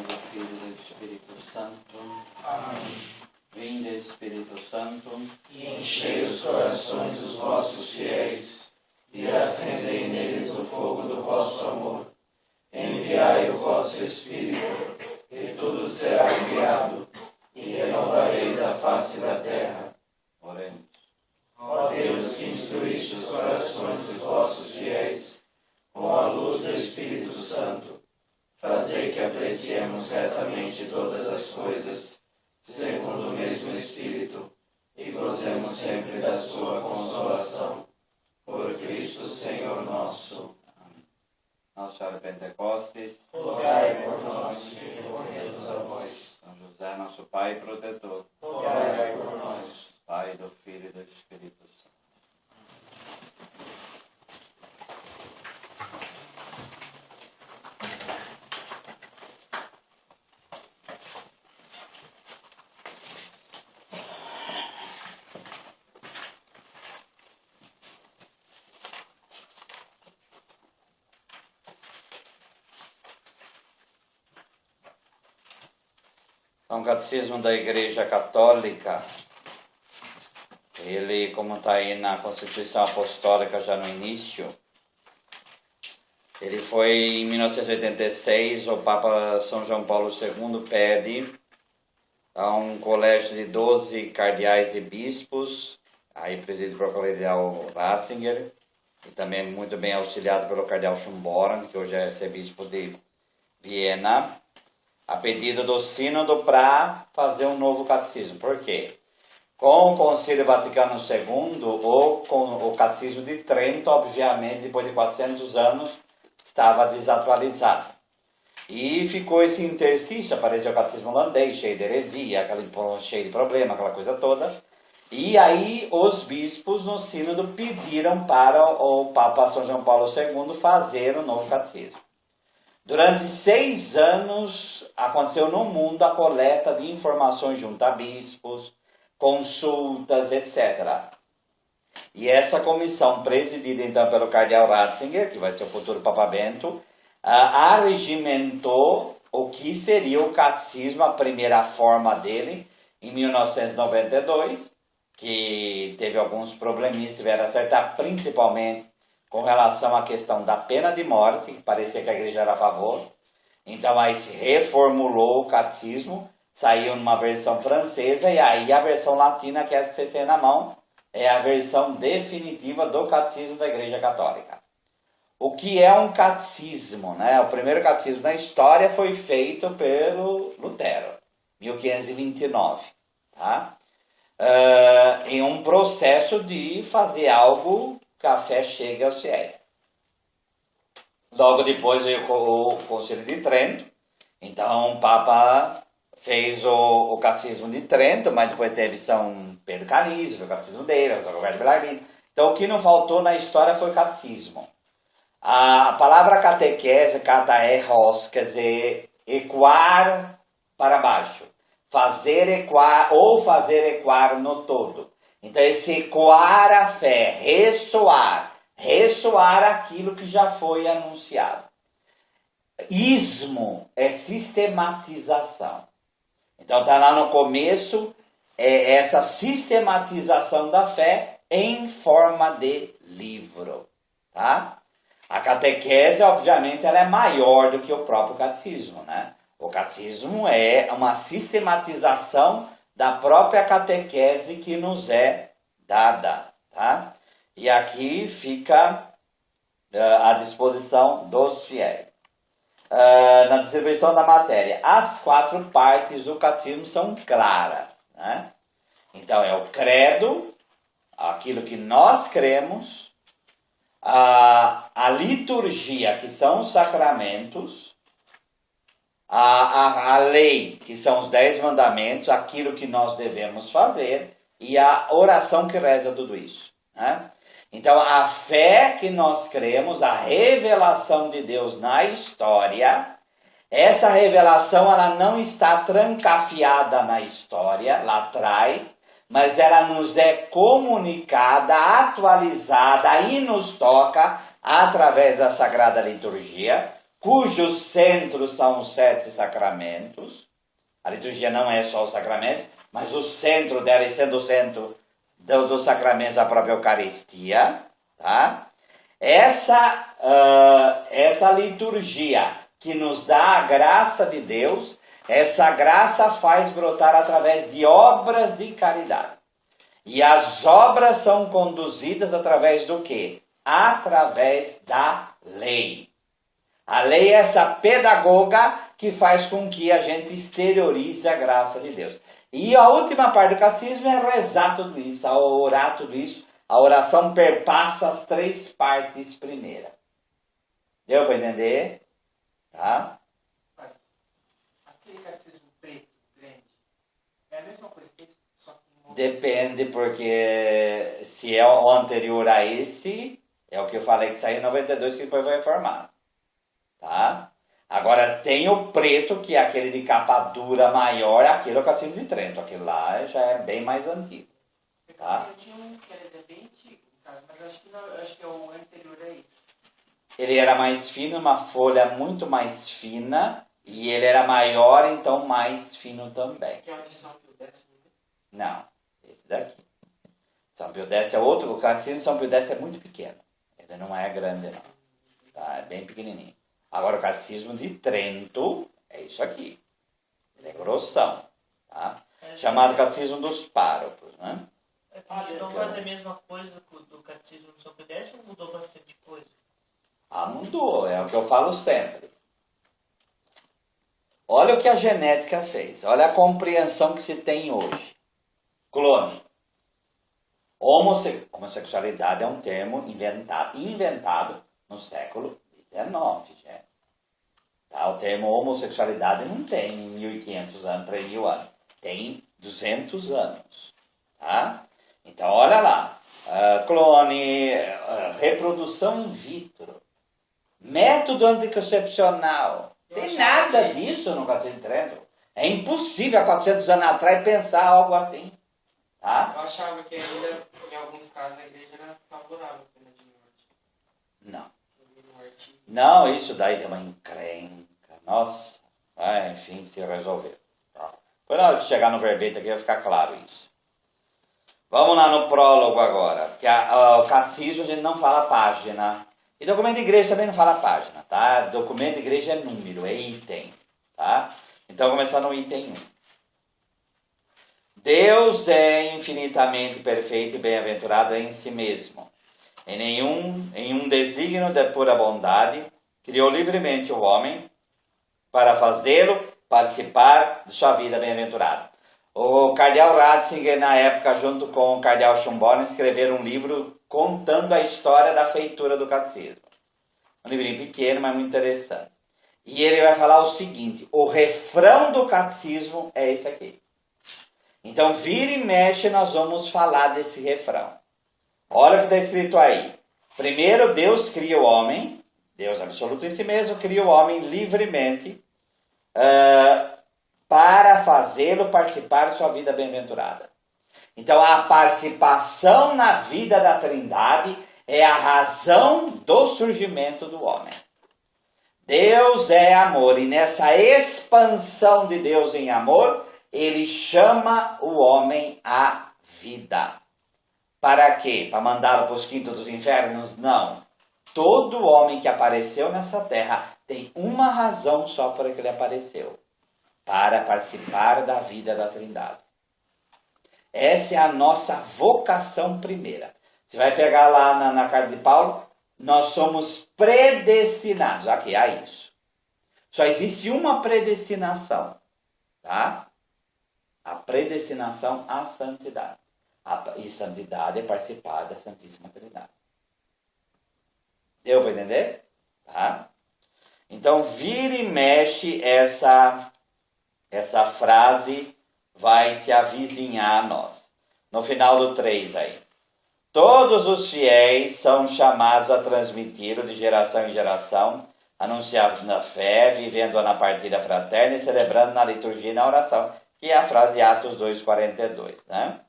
Pai, do Filho e do Espírito Santo. Amém. Vinde, Espírito Santo, E enchei os corações dos vossos fiéis, e acendei neles o fogo do vosso amor. Enviai o vosso Espírito, e tudo será criado, e renovareis a face da terra. oremos. Ó Deus, que instruíste os corações dos vossos fiéis, com a luz do Espírito Santo, fazei que apreciemos retamente todas as coisas, segundo o mesmo Espírito, e gozemos sempre da sua consolação. Por Cristo Senhor nosso. Nossa Senhora de Pentecostes, Rogai por nós que recorremos a vós. São José, nosso Pai e protetor, Rogai por nós. Pai do Filho e do Espírito Santo. Então, o Catecismo da Igreja Católica, ele, como está aí na Constituição Apostólica já no início, ele foi em 1986, o Papa São João Paulo II pede a um colégio de 12 cardeais e bispos, aí presidido pelo cardeal Ratzinger, e também muito bem auxiliado pelo cardeal Schönborn, que hoje é arcebispo de Viena, a pedido do Sínodo para fazer um novo catecismo. Por quê? Com o Concílio Vaticano II, o Catecismo de Trento, obviamente, depois de 400 anos, estava desatualizado. E ficou esse interstício, apareceu o Catecismo holandês, cheio de heresia, cheio de problema, aquela coisa toda. E aí os bispos no Sínodo pediram para o Papa São João Paulo II fazer o novo catecismo. Durante 6 anos aconteceu no mundo a coleta de informações junto a bispos, consultas, etc. E essa comissão, presidida então pelo cardeal Ratzinger, que vai ser o futuro Papa Bento, arregimentou o que seria o catecismo, a primeira forma dele, em 1992, que teve alguns probleminhas, tiveram a acertar, principalmente com relação à questão da pena de morte, que parecia que a igreja era a favor. Então aí se reformulou o catecismo, saiu numa versão francesa, e aí a versão latina, que é essa que vocês têm na mão, é a versão definitiva do catecismo da Igreja Católica. O que é um catecismo, né? O primeiro catecismo da história foi feito pelo Lutero, 1529, tá? Em um processo de fazer algo que a fé chegue aos fiéis. Logo depois veio o Concílio de Trento, então o Papa fez o Catecismo de Trento, mas depois teve São Pedro Canísio, o Catecismo dele, São Roberto Bellarmino. Então o que não faltou na história foi o catecismo. A palavra catequese, kataeros, quer dizer ecoar para baixo, fazer ecoar ou fazer ecoar no todo. Então esse ecoar a fé, ressoar aquilo que já foi anunciado. Ismo é sistematização. Então está lá no começo essa sistematização da fé em forma de livro, tá? A catequese, obviamente, ela é maior do que o próprio catecismo, né? O catecismo é uma sistematização da própria catequese que nos é dada, tá? E aqui fica à disposição dos fiéis. Na distribuição da matéria, as 4 partes do catecismo são claras, né? Então é o credo, aquilo que nós cremos, a liturgia, que são os sacramentos, a lei, que são os 10 mandamentos, aquilo que nós devemos fazer, e a oração que reza tudo isso, né? Então, a fé que nós cremos, a revelação de Deus na história, essa revelação ela não está trancafiada na história, lá atrás, mas ela nos é comunicada, atualizada e nos toca através da Sagrada Liturgia, cujos centros são os 7 sacramentos. A liturgia não é só os sacramentos, mas o centro dela, sendo o centro dos sacramentos, a própria Eucaristia, tá? Essa liturgia que nos dá a graça de Deus, essa graça faz brotar através de obras de caridade. E as obras são conduzidas através do quê? Através da lei. A lei é essa pedagoga que faz com que a gente exteriorize a graça de Deus. E a última parte do catecismo é rezar tudo isso, orar tudo isso. A oração perpassa as 3 partes primeiras. Deu para entender? Tá? Aquele catecismo preto, grande, é a mesma coisa que esse, só que... Depende, porque se é o anterior a esse, é o que eu falei que saiu em 92, que depois foi reformado. Tá? Agora tem o preto, que é aquele de capa dura maior, aquele é o Catecismo de Trento. Aquele lá já é bem mais antigo. Tá? Eu tinha um que era bem antigo, no caso, mas acho que é o anterior a esse. Ele era mais fino, uma folha muito mais fina, e ele era maior, então mais fino também. Que é o de São Pio X, Não, esse daqui. São Pio X é outro, o Catecismo de São Pio X é muito pequeno. Ele não é grande, não. Tá? É bem pequenininho. Agora o Catecismo de Trento é isso aqui. Ele é grossão. Tá? Chamado Catecismo dos Párocos, né? Então faz a mesma coisa do catecismo do São Pio X ou mudou bastante coisa? Ah, mudou, é o que eu falo sempre. Olha o que a genética fez, olha a compreensão que se tem hoje. Clone. Homossexualidade é um termo inventado no século XIX, gente. Tá? O termo homossexualidade não tem 1.500 anos, 3.000 anos. Tem 200 anos. Tá? Então, olha lá. Clone, reprodução in vitro, método anticoncepcional. Tem nada disso no Catecismo de Trento. É impossível há 400 anos atrás pensar algo assim. Tá? Eu achava que ainda, em alguns casos, a igreja era favorável à pena de morte. Não. Não, isso daí é uma encrenca. Nossa. Enfim, se resolveu. Tá? Depois na hora de chegar no verbete aqui vai ficar claro isso. Vamos lá no prólogo agora. Que o catecismo a gente não fala página. E documento de igreja também não fala página, tá? Documento de igreja é número, é item, tá? Então, vamos começar no item 1. Deus é infinitamente perfeito e bem-aventurado em si mesmo. Em um desígnio de pura bondade, criou livremente o homem para fazê-lo participar de sua vida bem-aventurada. O cardeal Ratzinger, na época, junto com o cardeal Schönborn, escreveram um livro contando a história da feitura do catecismo. Um livrinho pequeno, mas muito interessante. E ele vai falar o seguinte, o refrão do catecismo é esse aqui. Então, vira e mexe, nós vamos falar desse refrão. Olha o que está escrito aí. Primeiro, Deus cria o homem, Deus absoluto em si mesmo, cria o homem livremente, para fazê-lo participar de sua vida bem-aventurada. Então, a participação na vida da Trindade é a razão do surgimento do homem. Deus é amor, e nessa expansão de Deus em amor, ele chama o homem à vida. Para quê? Para mandá-lo para os quintos dos infernos? Não. Todo homem que apareceu nessa terra tem uma razão só para que ele apareceu. Para participar da vida da Trindade. Essa é a nossa vocação primeira. Você vai pegar lá na carta de Paulo, nós somos predestinados. Aqui, há isso. Só existe uma predestinação, tá? A predestinação à santidade. E santidade é participar da Santíssima Trindade. Deu para entender? Tá? Então, vira e mexe essa frase vai se avizinhar a nós. No final do 3 aí. Todos os fiéis são chamados a transmiti-lo de geração em geração, anunciando na fé, vivendo na partida fraterna e celebrando na liturgia e na oração, que é a frase Atos 2,42. Né?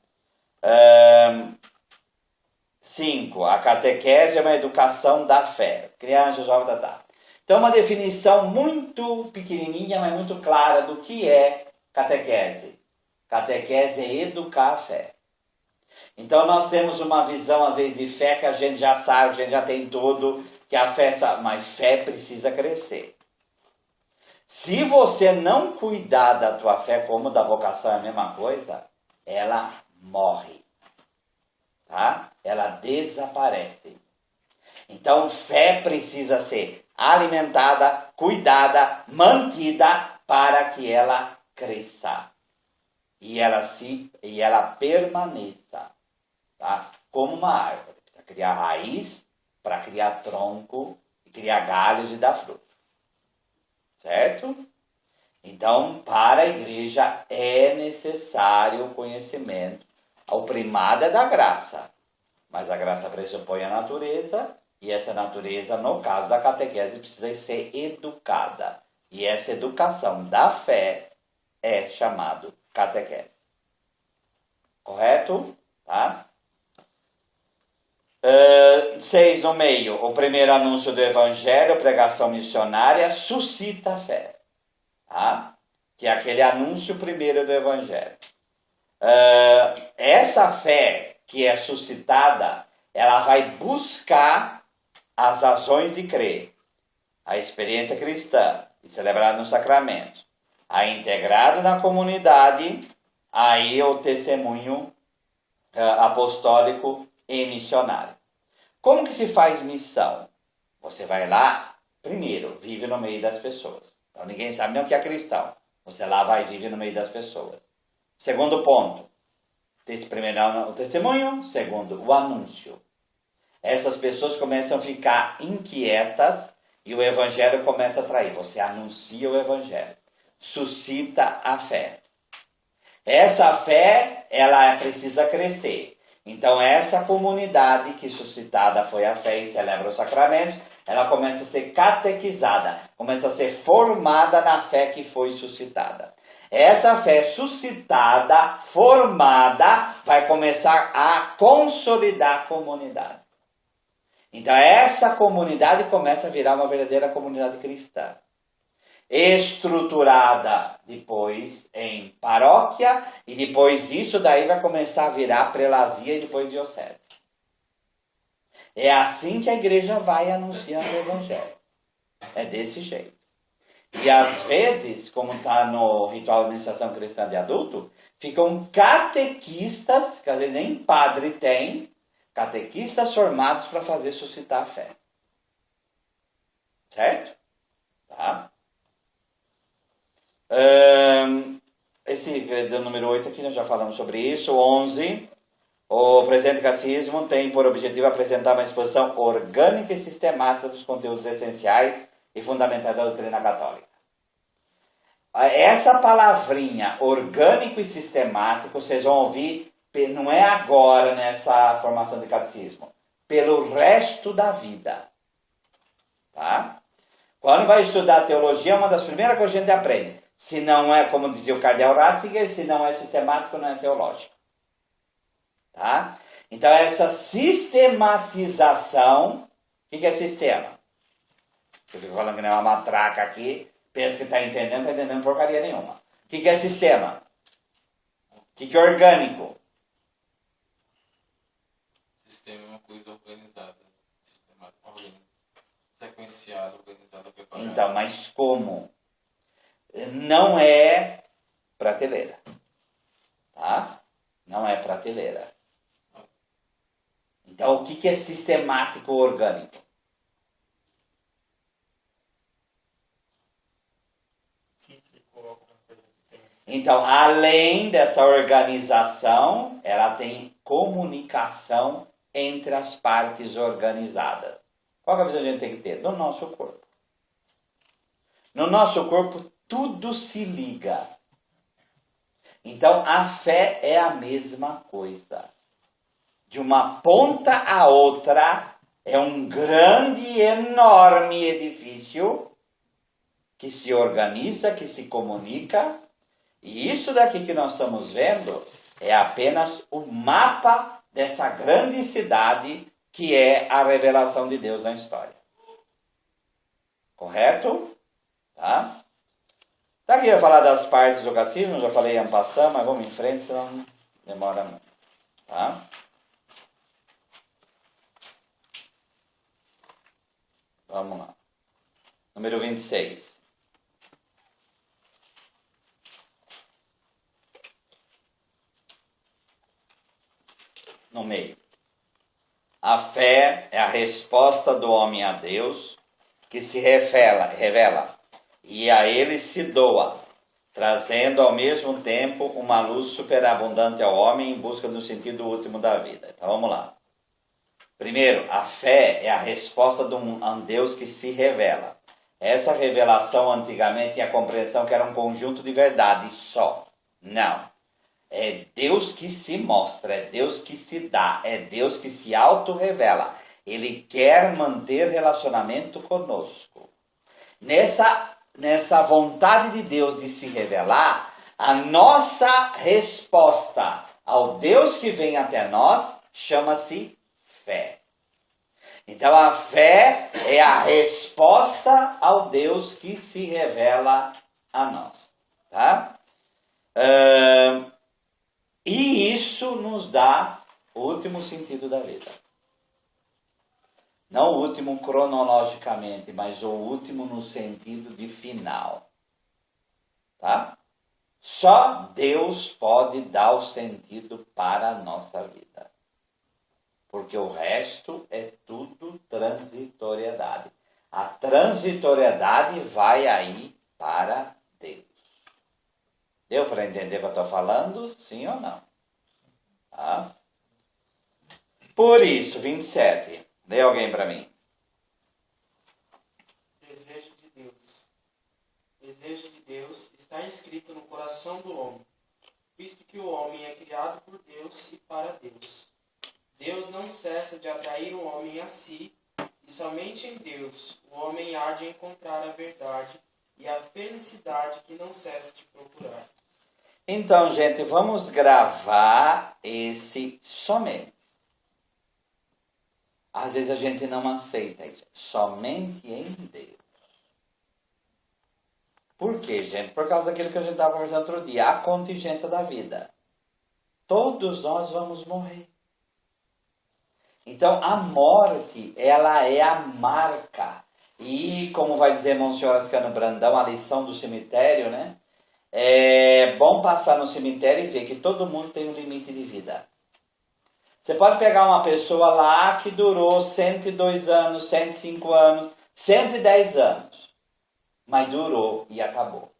5. A catequese é uma educação da fé. Criança, jovem, Então, Então, uma definição muito pequenininha, mas muito clara do que é catequese. Catequese é educar a fé. Então, nós temos uma visão, às vezes, de fé que a gente já sabe, a gente já tem tudo, que a fé, mas fé precisa crescer. Se você não cuidar da tua fé, como da vocação é a mesma coisa, ela morre. Tá? Ela desaparece. Então, fé precisa ser alimentada, cuidada, mantida para que ela cresça. E ela permaneça. Tá? Como uma árvore. Para criar raiz, para criar tronco, criar galhos e dar fruto. Certo? Então, para a igreja é necessário o conhecimento. O primado é da graça. Mas a graça pressupõe a natureza. E essa natureza, no caso da catequese, precisa ser educada. E essa educação da fé é chamado catequese. Correto? Tá? 6 no meio. O primeiro anúncio do evangelho, pregação missionária, suscita a fé. Tá? Que é aquele anúncio primeiro do evangelho. Essa fé que é suscitada, ela vai buscar as razões de crer, a experiência cristã, de celebrar nos sacramentos, a integrado na comunidade, aí o testemunho apostólico e missionário. Como que se faz missão? Você vai lá, primeiro, vive no meio das pessoas. Então ninguém sabe nem o que é cristão. Você lá vai e vive no meio das pessoas. Segundo ponto, primeiro o testemunho, segundo o anúncio. Essas pessoas começam a ficar inquietas e o evangelho começa a atrair. Você anuncia o evangelho. Suscita a fé. Essa fé, ela precisa crescer. Então, essa comunidade que suscitada foi a fé e celebra os sacramentos, ela começa a ser catequizada, começa a ser formada na fé que foi suscitada. Essa fé suscitada, formada, vai começar a consolidar a comunidade. Então, essa comunidade começa a virar uma verdadeira comunidade cristã. Estruturada depois em paróquia, e depois isso daí vai começar a virar prelazia e depois diocese. É assim que a igreja vai anunciando o evangelho. É desse jeito. E às vezes, como está no ritual de iniciação cristã de adulto, ficam catequistas, que às vezes nem padre tem, catequistas formados para fazer suscitar a fé. Certo? Tá? Esse do número 8 aqui, nós já falamos sobre isso. 11. O presente catecismo tem por objetivo apresentar uma exposição orgânica e sistemática dos conteúdos essenciais e fundamentais da doutrina católica. Essa palavrinha, orgânico e sistemático, vocês vão ouvir, não é agora nessa formação de catecismo, pelo resto da vida. Tá? Quando vai estudar teologia, uma das primeiras coisas que a gente aprende. Se não é, como dizia o cardeal Ratzinger, se não é sistemático, não é teológico. Tá? Então, essa sistematização, o que é sistema? Eu fico falando que não é uma matraca aqui, pensa que está entendendo, não está entendendo porcaria nenhuma. O que é sistema? O que é orgânico? Sistema é uma coisa organizada, sistemática, orgânica, sequenciada, organizada, preparada. Então, mas como? Não é prateleira. Tá? Não é prateleira. Então, o que é sistemático orgânico? Então, além dessa organização, ela tem comunicação entre as partes organizadas. Qual é a visão que a gente tem que ter? Do nosso corpo. No nosso corpo, tudo se liga. Então, a fé é a mesma coisa. De uma ponta a outra, é um grande e enorme edifício que se organiza, que se comunica. E isso daqui que nós estamos vendo é apenas o mapa dessa grande cidade que é a revelação de Deus na história. Correto? Tá? Tá aqui, eu falar das partes do catecismo, já falei em passar, mas vamos em frente, senão demora muito. Tá? Vamos lá. Número 26. No meio. A fé é a resposta do homem a Deus, que se revela e a ele se doa, trazendo ao mesmo tempo uma luz superabundante ao homem em busca do sentido último da vida. Então vamos lá. Primeiro, a fé é a resposta de um Deus que se revela. Essa revelação antigamente tinha a compreensão que era um conjunto de verdade só. Não. É Deus que se mostra, é Deus que se dá, é Deus que se auto-revela. Ele quer manter relacionamento conosco. Nessa vontade de Deus de se revelar, a nossa resposta ao Deus que vem até nós chama-se fé. Então a fé é a resposta ao Deus que se revela a nós. Tá? E isso nos dá o último sentido da vida. Não o último cronologicamente, mas o último no sentido de final. Tá? Só Deus pode dar o sentido para a nossa vida. Porque o resto é tudo transitoriedade. A transitoriedade vai aí para Deus. Deu para entender o que eu estou falando? Sim ou não? Tá? Por isso, 27. Lê alguém para mim. Desejo de Deus. Desejo de Deus está inscrito no coração do homem, visto que o homem é criado por Deus e para Deus. Deus não cessa de atrair o homem a si, e somente em Deus o homem há de encontrar a verdade e a felicidade que não cessa de procurar. Então, gente, vamos gravar esse somente. Às vezes a gente não aceita isso. Somente em Deus. Por quê, gente? Por causa daquilo que a gente estava conversando outro dia. A contingência da vida. Todos nós vamos morrer. Então, a morte, ela é a marca. E, como vai dizer Monsenhor Ascano Brandão, a lição do cemitério, né? É bom passar no cemitério e ver que todo mundo tem um limite de vida. Você pode pegar uma pessoa lá que durou 102 anos, 105 anos, 110 anos. Mas durou e acabou.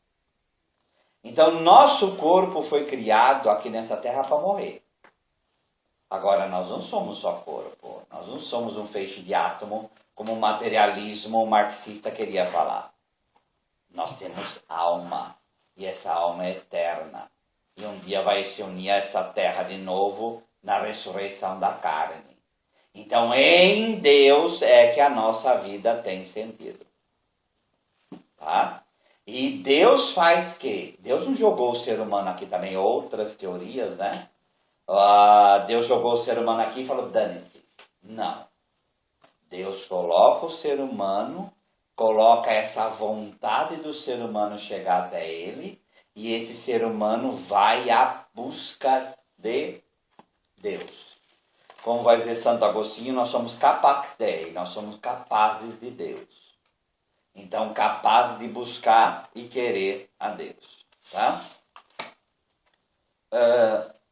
Então, nosso corpo foi criado aqui nessa terra para morrer. Agora, nós não somos só corpo. Nós não somos um feixe de átomo, como o materialismo marxista queria falar. Nós temos alma. E essa alma é eterna. E um dia vai se unir a essa terra de novo na ressurreição da carne. Então, em Deus é que a nossa vida tem sentido. Tá? E Deus faz que? Deus não jogou o ser humano aqui também, outras teorias, né? Deus jogou o ser humano aqui e falou, dane-se. Não. Deus coloca o ser humano, coloca essa vontade do ser humano chegar até ele, e esse ser humano vai à busca de Deus. Como vai dizer Santo Agostinho, nós somos capax Dei, nós somos capazes de Deus. Então, capazes de buscar e querer a Deus. Tá?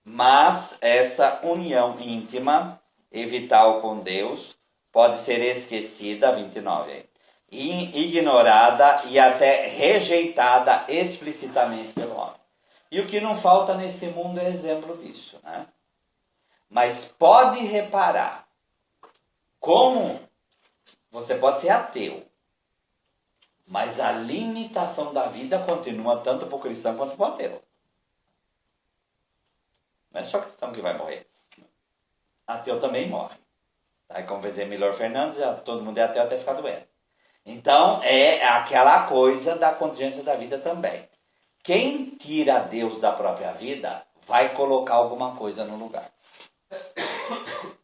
Mas essa união íntima e vital com Deus pode ser esquecida, 29 aí, ignorada e até rejeitada explicitamente pelo homem. E o que não falta nesse mundo é exemplo disso, né? Mas pode reparar como você pode ser ateu, mas a limitação da vida continua tanto para o cristão quanto para o ateu. Não é só cristão que vai morrer. Ateu também morre. Aí, como vai dizer Milor Fernandes, todo mundo é ateu até ficar doente. Então, é aquela coisa da contingência da vida também. Quem tira Deus da própria vida, vai colocar alguma coisa no lugar.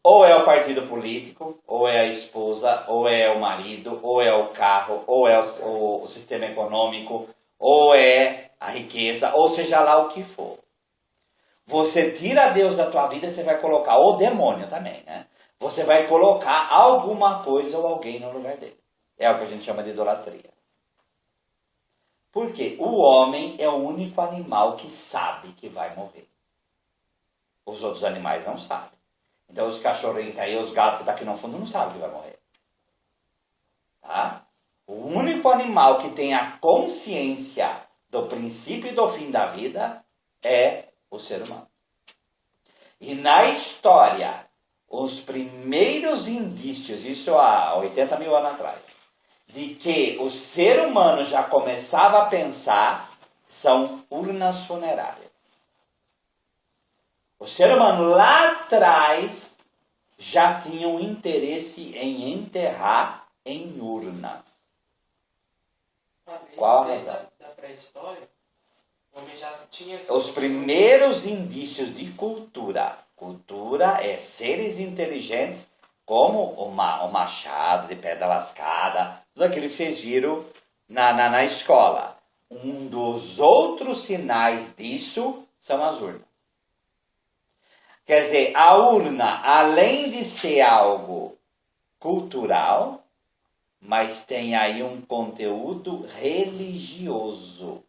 Ou é o partido político, ou é a esposa, ou é o marido, ou é o carro, ou é o sistema econômico, ou é a riqueza, ou seja lá o que for. Você tira Deus da tua vida, você vai colocar, ou demônio também, né? Você vai colocar alguma coisa ou alguém no lugar dele. É o que a gente chama de idolatria. Por quê? O homem é o único animal que sabe que vai morrer. Os outros animais não sabem. Então os cachorrinhos aí, os gatos que estão aqui no fundo não sabem que vai morrer. Tá? O único animal que tem a consciência do princípio e do fim da vida é o ser humano. E na história, os primeiros indícios, isso há 80 mil anos atrás, de que o ser humano já começava a pensar, são urnas funerárias. O ser humano lá atrás já tinha um interesse em enterrar em urnas. Qual a razão? Da pré-história, o homem já tinha... Os primeiros indícios de cultura. Cultura é seres inteligentes como o machado de pedra lascada, tudo aquilo que vocês viram na escola. Um dos outros sinais disso são as urnas. Quer dizer, a urna, além de ser algo cultural, mas tem aí um conteúdo religioso.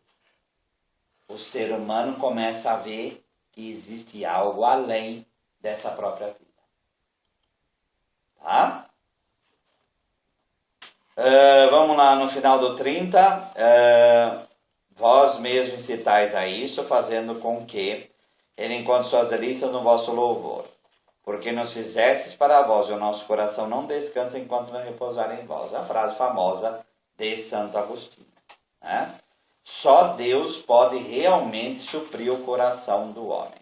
O ser humano começa a ver que existe algo além dessa própria vida. Tá? Vamos lá no final do 30. Vós mesmos incitais a isso, fazendo com que ele encontre suas delícias no vosso louvor. Porque nos fizestes para vós, e o nosso coração não descansa enquanto não repousar em vós. A frase famosa de Santo Agostinho. Né? Só Deus pode realmente suprir o coração do homem.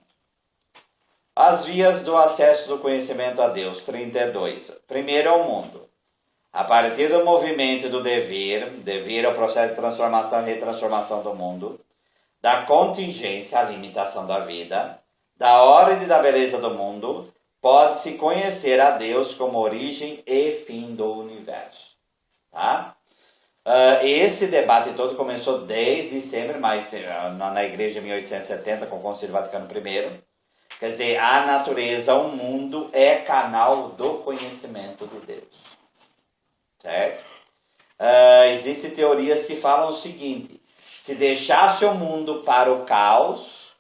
As vias do acesso do conhecimento a Deus, 32. Primeiro é o mundo. A partir do movimento do dever é o processo de transformação e retransformação do mundo, da contingência, a limitação da vida, da ordem e da beleza do mundo, pode-se conhecer a Deus como origem e fim do universo. Tá? Esse debate todo começou desde sempre, mas na igreja de 1870, com o Concílio Vaticano I. Quer dizer, a natureza, o mundo é canal do conhecimento de Deus. Certo? Existem teorias que falam o seguinte: se deixasse o mundo para o caos,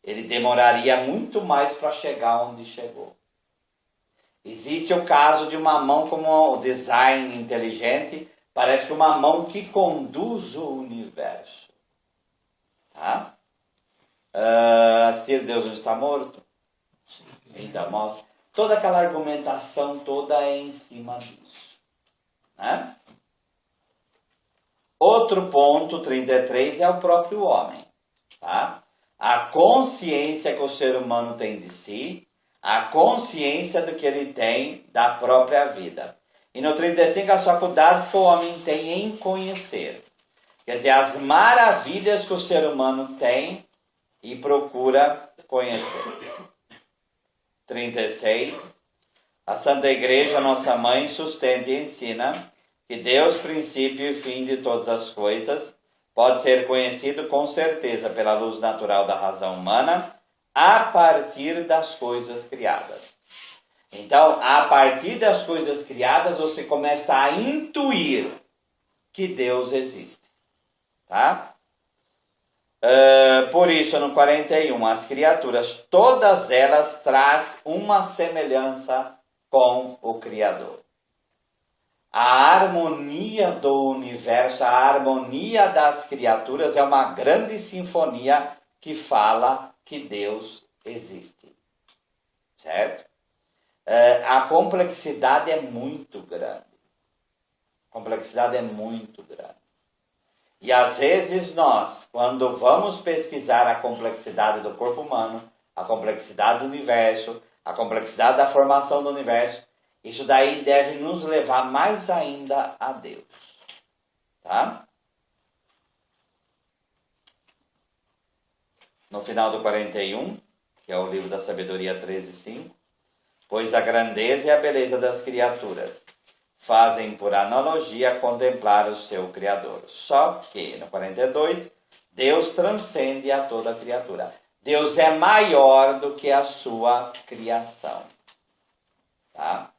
ele demoraria muito mais para chegar onde chegou. Existe o caso de uma mão como o design inteligente, parece que uma mão que conduz o universo. Tá? Assistir Deus não está morto? Então, mostra. Toda aquela argumentação toda é em cima disso. Né? Outro ponto, 33, é o próprio homem. Tá? A consciência que o ser humano tem de si, a consciência do que ele tem da própria vida. E no 35, as faculdades que o homem tem em conhecer. Quer dizer, as maravilhas que o ser humano tem e procura conhecer. 36. A Santa Igreja, nossa mãe, sustenta e ensina que Deus, princípio e fim de todas as coisas, pode ser conhecido com certeza pela luz natural da razão humana a partir das coisas criadas. Então, a partir das coisas criadas, você começa a intuir que Deus existe. Tá? Por isso, no 41, as criaturas, todas elas trazem uma semelhança com o Criador. A harmonia do universo, a harmonia das criaturas é uma grande sinfonia que fala que Deus existe. Certo? A complexidade é muito grande. A complexidade é muito grande. E às vezes nós, quando vamos pesquisar a complexidade do corpo humano, a complexidade do universo, a complexidade da formação do universo, isso daí deve nos levar mais ainda a Deus. Tá? No final do 41, que é o livro da Sabedoria 13:5, pois a grandeza e a beleza das criaturas fazem por analogia contemplar o seu Criador. Só que, no 42, Deus transcende a toda criatura. Deus é maior do que a sua criação. Tá?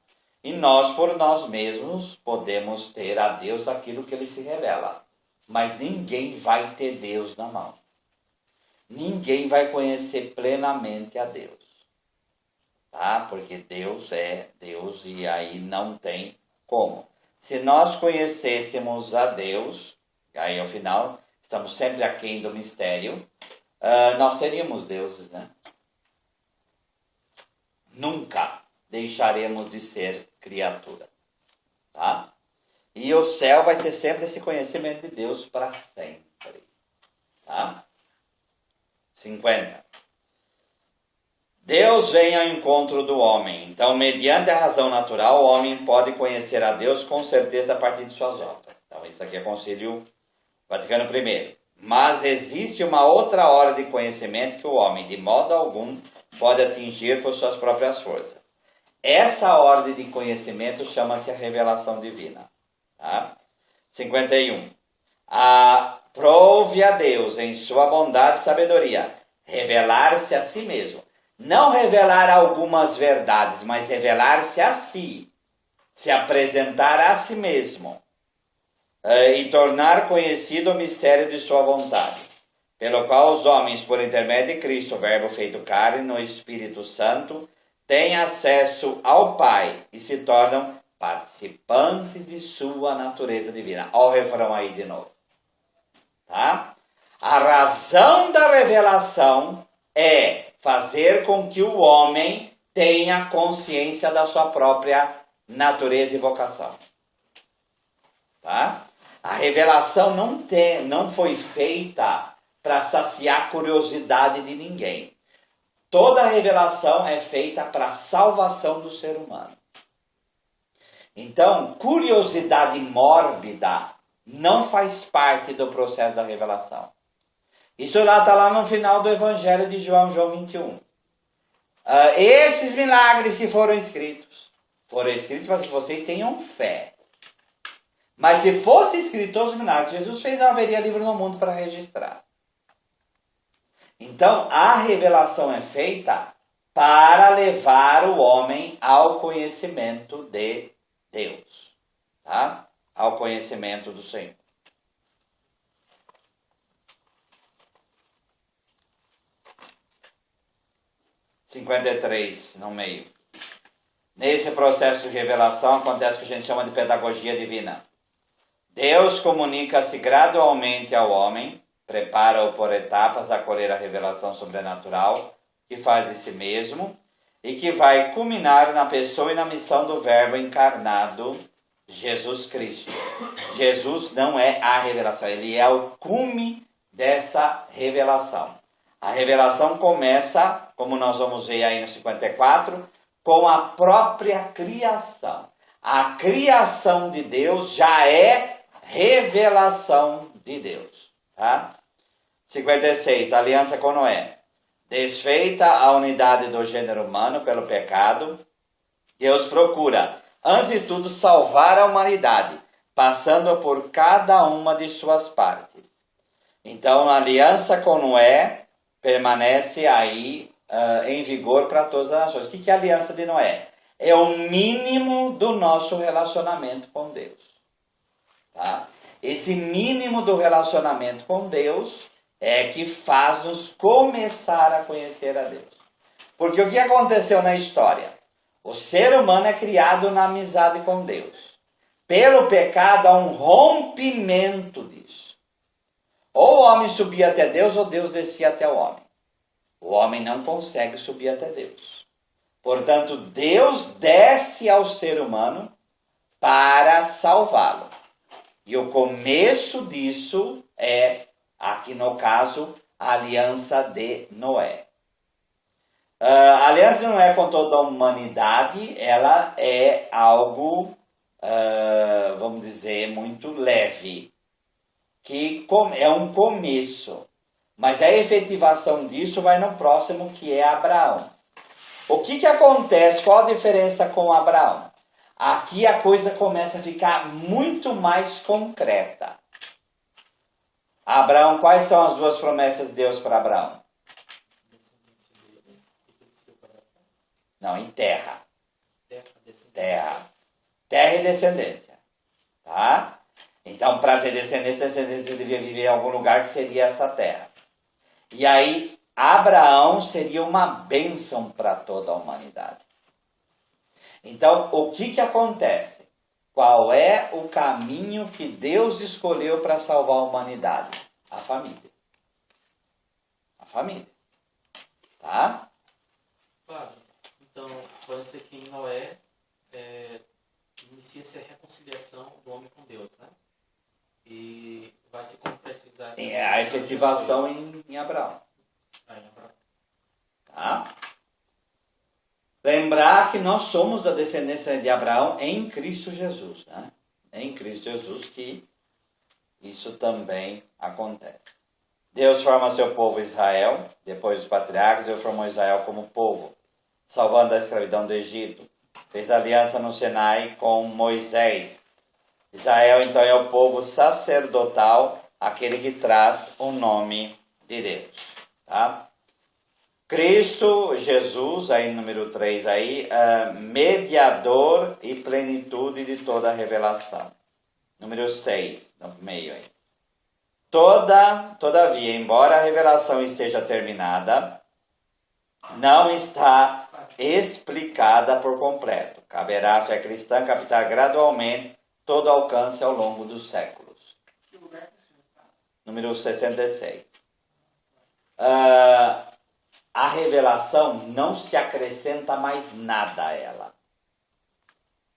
E nós, por nós mesmos, podemos ter a Deus aquilo que Ele se revela. Mas ninguém vai ter Deus na mão. Ninguém vai conhecer plenamente a Deus. Tá? Porque Deus é Deus e aí não tem como. Se nós conhecêssemos a Deus, aí ao final, estamos sempre aquém do mistério, nós seríamos deuses, né? Nunca deixaremos de ser criatura, tá? E o céu vai ser sempre esse conhecimento de Deus para sempre, tá? 50. Deus vem ao encontro do homem. Então, mediante a razão natural, o homem pode conhecer a Deus com certeza a partir de suas obras. Então, isso aqui é Concílio Vaticano I. Mas existe uma outra ordem de conhecimento que o homem, de modo algum, pode atingir por suas próprias forças. Essa ordem de conhecimento chama-se a revelação divina. Tá? 51. Aprove a Deus, em sua bondade e sabedoria, revelar-se a si mesmo. Não revelar algumas verdades, mas revelar-se a si. Se apresentar a si mesmo. E tornar conhecido o mistério de sua vontade, pelo qual os homens, por intermédio de Cristo, o Verbo feito carne, no Espírito Santo, têm acesso ao Pai e se tornam participantes de sua natureza divina. Olha o refrão aí de novo. Tá? A razão da revelação é fazer com que o homem tenha consciência da sua própria natureza e vocação. Tá? A revelação não foi feita para saciar a curiosidade de ninguém. Toda revelação é feita para a salvação do ser humano. Então, curiosidade mórbida não faz parte do processo da revelação. Isso está lá no final do Evangelho de João, João 21. Esses milagres que foram escritos para que vocês tenham fé. Mas se fosse escrito os milagres que Jesus fez, não haveria livro no mundo para registrar. Então, a revelação é feita para levar o homem ao conhecimento de Deus. Tá? Ao conhecimento do Senhor. (53) 53, no meio. Nesse processo de revelação acontece o que a gente chama de pedagogia divina. Deus comunica-se gradualmente ao homem, prepara-o por etapas a acolher a revelação sobrenatural que faz de si mesmo e que vai culminar na pessoa e na missão do Verbo encarnado, Jesus Cristo. Jesus não é a revelação, ele é o cume dessa revelação. A revelação começa, como nós vamos ver aí no 54, com a própria criação. A criação de Deus já é revelação de Deus. Tá? 56. Aliança com Noé. Desfeita a unidade do gênero humano pelo pecado, Deus procura, antes de tudo, salvar a humanidade, passando por cada uma de suas partes. Então, a aliança com Noé permanece aí em vigor para todas as nações. O que é a aliança de Noé? É o mínimo do nosso relacionamento com Deus. Tá? Esse mínimo do relacionamento com Deus é que faz-nos começar a conhecer a Deus. Porque o que aconteceu na história? O ser humano é criado na amizade com Deus. Pelo pecado há um rompimento disso. Ou o homem subia até Deus ou Deus descia até o homem. O homem não consegue subir até Deus. Portanto, Deus desce ao ser humano para salvá-lo. E o começo disso é, aqui no caso, a aliança de Noé. A aliança de Noé com toda a humanidade, ela é algo, vamos dizer, muito leve. Que é um começo. Mas a efetivação disso vai no próximo, que é Abraão. O que acontece? Qual a diferença com Abraão? Aqui a coisa começa a ficar muito mais concreta. Abraão, quais são as duas promessas de Deus para Abraão? Não, em terra. Terra. Terra e descendência. Tá? Então, para ter descendência devia viver em algum lugar que seria essa terra. E aí, Abraão seria uma bênção para toda a humanidade. Então, o que acontece? Qual é o caminho que Deus escolheu para salvar a humanidade? A família. A família. Tá? Claro. Então, pode dizer que em Noé inicia-se a reconciliação do homem com Deus, né? E vai se concretizar... A efetivação em Abraão. Tá? Lembrar que nós somos a descendência de Abraão em Cristo Jesus. Né? Em Cristo Jesus que isso também acontece. Deus forma seu povo Israel, depois dos patriarcas, Deus formou Israel como povo, salvando da escravidão do Egito. Fez aliança no Sinai com Moisés. Israel então é o povo sacerdotal, aquele que traz o nome de Deus. Tá? Cristo, Jesus, aí número 3 aí, mediador e plenitude de toda a revelação. Número 6, no meio aí. Todavia, embora a revelação esteja terminada, não está explicada por completo. Caberá à fé cristã captar gradualmente todo o alcance ao longo dos séculos. Número 66. A revelação não se acrescenta mais nada a ela.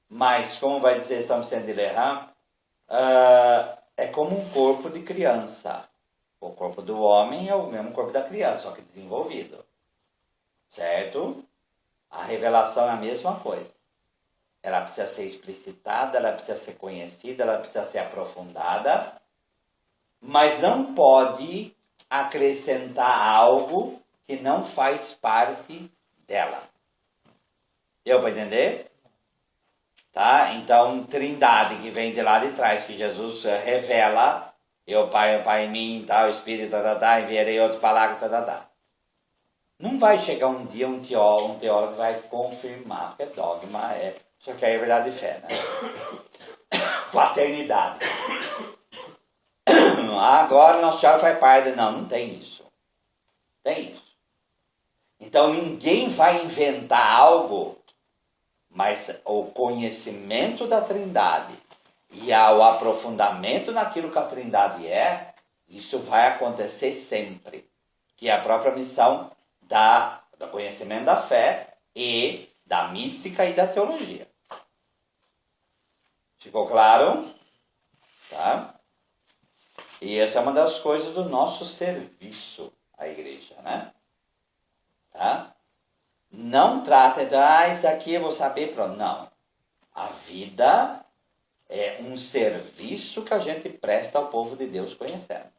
Mas, como vai dizer São Vicente de Lerran, é como um corpo de criança. O corpo do homem é o mesmo corpo da criança, só que desenvolvido. Certo? A revelação é a mesma coisa. Ela precisa ser explicitada, ela precisa ser conhecida, ela precisa ser aprofundada, mas não pode acrescentar algo que não faz parte dela. Deu para entender? Tá? Então, trindade que vem de lá de trás, que Jesus revela, eu, Pai em mim, tal, Espírito, enviarei outro palavra, Não vai chegar um dia um teólogo que vai confirmar, porque dogma só que aí é verdade de fé, né? Paternidade. Agora Nossa Senhora faz parte. Não tem isso. Tem isso. Então ninguém vai inventar algo, mas o conhecimento da Trindade e o aprofundamento naquilo que a Trindade isso vai acontecer sempre. Que é a própria missão do conhecimento da fé e da mística e da teologia. Ficou claro? Tá? E essa é uma das coisas do nosso serviço à igreja, né? Tá? Não trata de, isso aqui eu vou saber, pronto. Não. A vida é um serviço que a gente presta ao povo de Deus conhecendo.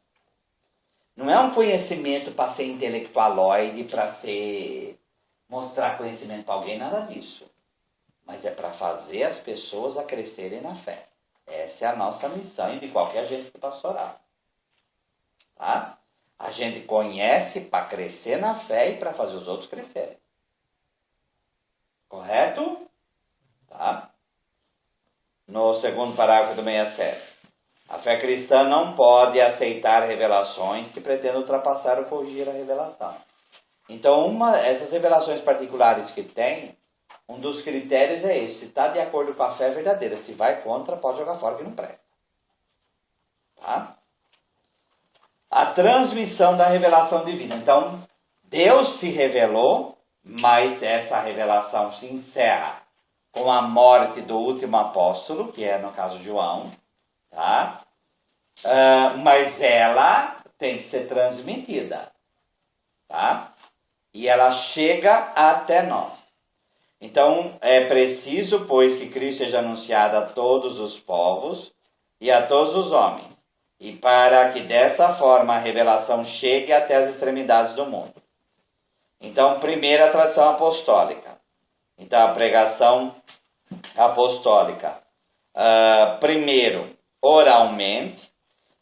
Não é um conhecimento para ser intelectualoide, para mostrar conhecimento para alguém, nada disso. Mas é para fazer as pessoas a crescerem na fé. Essa é a nossa missão e de qualquer agente pastoral. Tá? A gente conhece para crescer na fé e para fazer os outros crescerem. Correto? Tá? No segundo parágrafo do 67. A fé cristã não pode aceitar revelações que pretendam ultrapassar ou corrigir a revelação. Então, essas revelações particulares que tem, um dos critérios é esse. Se está de acordo com a fé verdadeira. Se vai contra, pode jogar fora que não presta. Tá? A transmissão da revelação divina. Então, Deus se revelou, mas essa revelação se encerra com a morte do último apóstolo, que é, no caso, João. Tá? Mas ela tem que ser transmitida. Tá? E ela chega até nós. Então, é preciso, pois, que Cristo seja anunciado a todos os povos e a todos os homens, e para que dessa forma a revelação chegue até as extremidades do mundo. Então, primeiro a tradição apostólica. Então, a pregação apostólica. Primeiro, oralmente,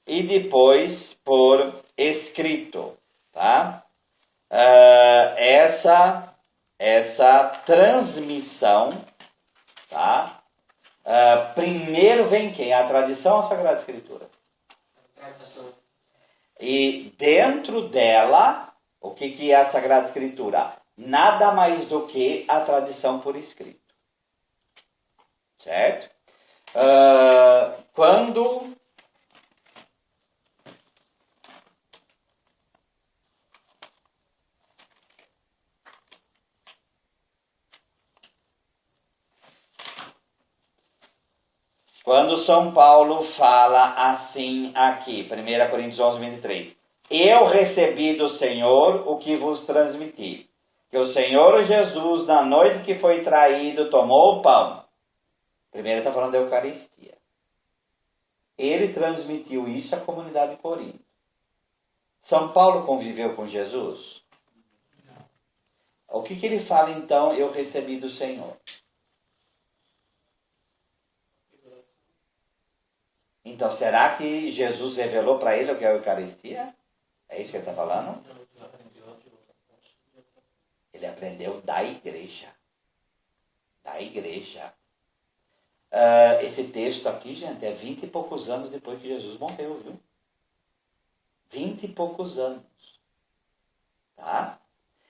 e depois por escrito, tá? Essa transmissão, tá? Primeiro vem quem? A tradição ou a Sagrada Escritura? E dentro dela, o que é a Sagrada Escritura? Nada mais do que a tradição por escrito. Certo? Quando São Paulo fala assim aqui, 1 Coríntios 11, 23. Eu recebi do Senhor o que vos transmiti. Que o Senhor Jesus, na noite que foi traído, tomou o pão. Primeiro está falando da Eucaristia. Ele transmitiu isso à comunidade de Corinto. São Paulo conviveu com Jesus? O que ele fala então? Eu recebi do Senhor. Então, será que Jesus revelou para ele o que é a Eucaristia? É isso que ele está falando? Ele aprendeu da igreja. Da igreja. Esse texto aqui, gente, é 20 e poucos anos depois que Jesus morreu, viu? 20 e poucos anos. Tá?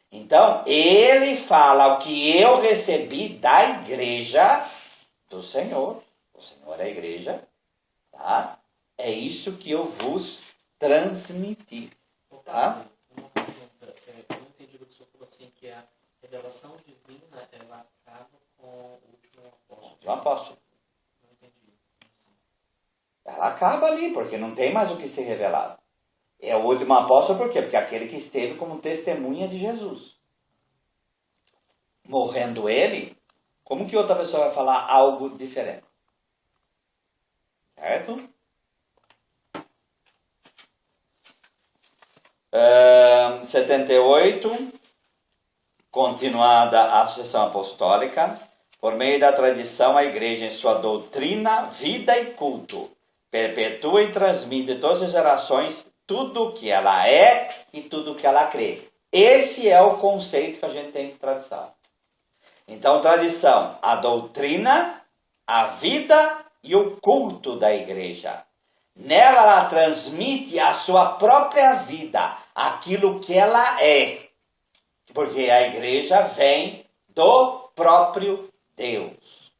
Então, ele fala o que eu recebi da igreja do Senhor. O Senhor é a igreja. Tá? É isso que eu vos transmiti. Tá? Uma pergunta. Eu não entendi o que o senhor falou assim, que a revelação divina, ela acaba com o último apóstolo. O apóstolo. Não entendi. Ela acaba ali, porque não tem mais o que ser revelado. É o último apóstolo por quê? Porque é aquele que esteve como testemunha de Jesus. Morrendo ele, como que outra pessoa vai falar algo diferente? Certo? 78, continuada a sucessão apostólica, por meio da tradição, a igreja em sua doutrina, vida e culto, perpetua e transmite em todas as gerações tudo o que ela é e tudo o que ela crê. Esse é o conceito que a gente tem de tradição. Então, tradição, a doutrina, a vida e o culto da igreja. Nela ela transmite a sua própria vida, aquilo que ela é. Porque a igreja vem do próprio Deus.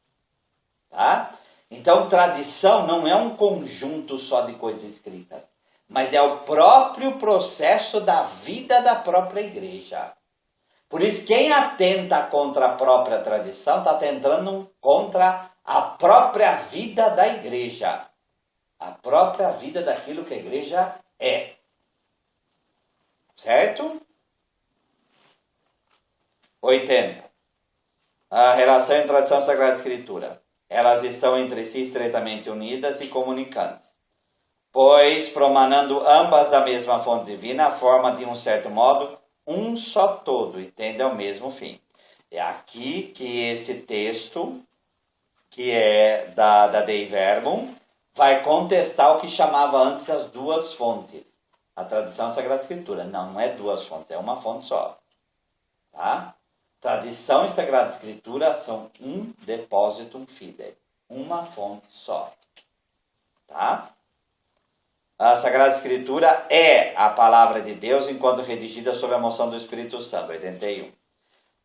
Tá? Então, tradição não é um conjunto só de coisas escritas, mas é o próprio processo da vida da própria igreja. Por isso, quem atenta contra a própria tradição está atentando contra a própria vida da igreja. A própria vida daquilo que a igreja é. Certo? 80. A relação entre tradição e Sagrada Escritura. Elas estão entre si estreitamente unidas e comunicantes. Pois, promanando ambas a mesma fonte divina, formam de um certo modo um só todo e tendem ao mesmo fim. É aqui que esse texto, que é da Dei Verbum, vai contestar o que chamava antes as duas fontes. A tradição e a Sagrada Escritura. Não é duas fontes, é uma fonte só. Tá? Tradição e Sagrada Escritura são um depositum fidei. Uma fonte só. Tá? A Sagrada Escritura é a palavra de Deus enquanto redigida sob a moção do Espírito Santo. 81.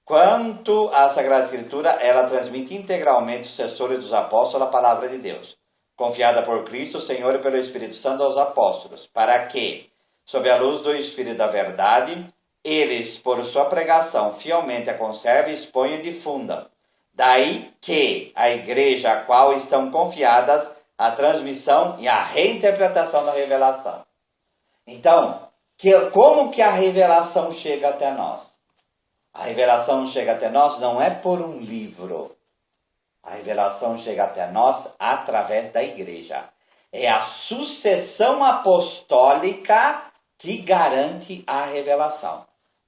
Quanto à Sagrada Escritura, ela transmite integralmente o sucessor dos apóstolos a palavra de Deus, confiada por Cristo, o Senhor, e pelo Espírito Santo aos apóstolos, para que, sob a luz do Espírito da verdade, eles, por sua pregação, fielmente a conservem, exponham e difundam. Daí que a igreja a qual estão confiadas a transmissão e a reinterpretação da revelação. Então, como que a revelação chega até nós? A revelação chega até nós não é por um livro. A revelação chega até nós através da igreja. É a sucessão apostólica que garante a revelação.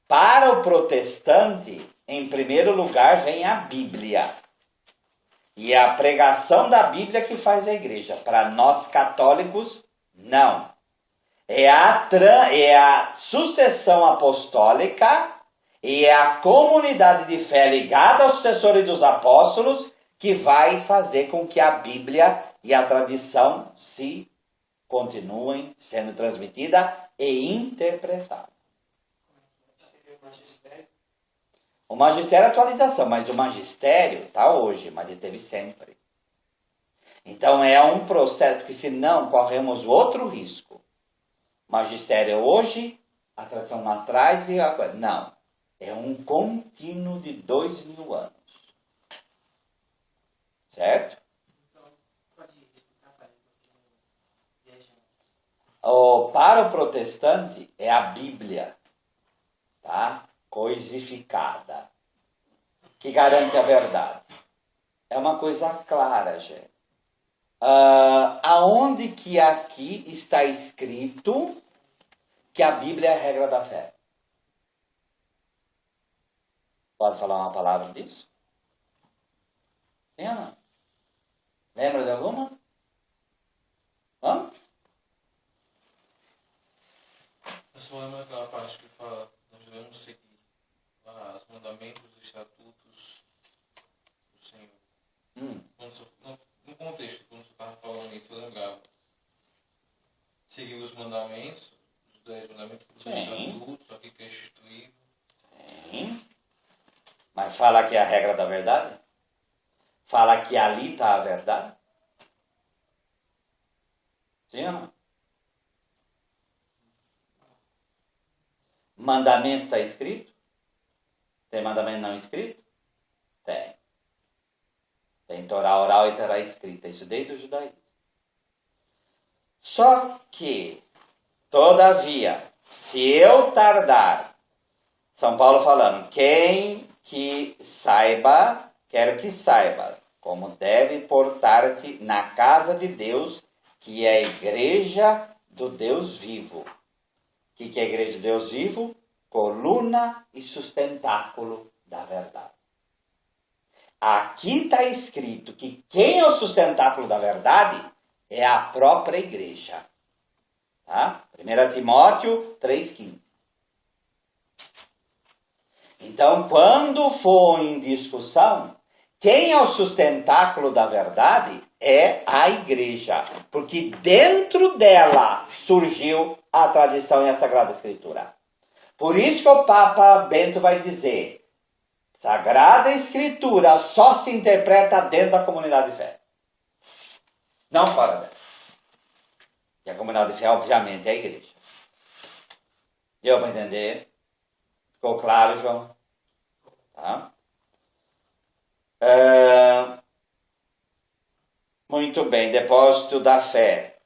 Para o protestante, em primeiro lugar, vem a Bíblia. E é a pregação da Bíblia que faz a igreja. Para nós católicos, não. É a sucessão apostólica e é a comunidade de fé ligada aos sucessores dos apóstolos que vai fazer com que a Bíblia e a tradição se continuem sendo transmitida e interpretada. O magistério é atualização, mas o magistério está hoje, mas ele teve sempre. Então é um processo que, se não, corremos outro risco. Magistério é hoje, a tradição lá atrás e agora. Não, é um contínuo de 2000 anos. Certo? Para o protestante é a Bíblia, tá? Coisificada, que garante a verdade. É uma coisa clara, gente. Aonde que aqui está escrito que a Bíblia é a regra da fé? Pode falar uma palavra disso? Sim ou não? Lembra de alguma? Vamos? Eu só lembro daquela parte que fala, nós devemos seguir os mandamentos e estatutos do Senhor. No contexto, quando você estava falando isso, eu lembrava. Seguir os mandamentos, os 10 mandamentos, os estatutos, aquilo que é instituído. Sim. Mas fala que é a regra da verdade? Fala que ali está a verdade? Sim ou não? Mandamento está escrito? Tem mandamento não escrito? Tem. Tem Torá oral e Torá escrita. Isso desde o judaísmo. Só que, todavia, se eu tardar, São Paulo falando, quem que saiba, quero que saiba, como deve portar-te na casa de Deus, que é a igreja do Deus vivo. O que é a igreja do Deus vivo? Coluna e sustentáculo da verdade. Aqui está escrito que quem é o sustentáculo da verdade é a própria igreja. Tá? 1 Timóteo 3,15. Então, quando for em discussão, quem é o sustentáculo da verdade é a igreja. Porque dentro dela surgiu a tradição e a Sagrada Escritura. Por isso que o Papa Bento vai dizer, Sagrada Escritura só se interpreta dentro da comunidade de fé. Não fora dela. E a comunidade de fé, obviamente, é a igreja. Deu para entender? Ficou claro, João? Tá? Muito bem, depósito da fé.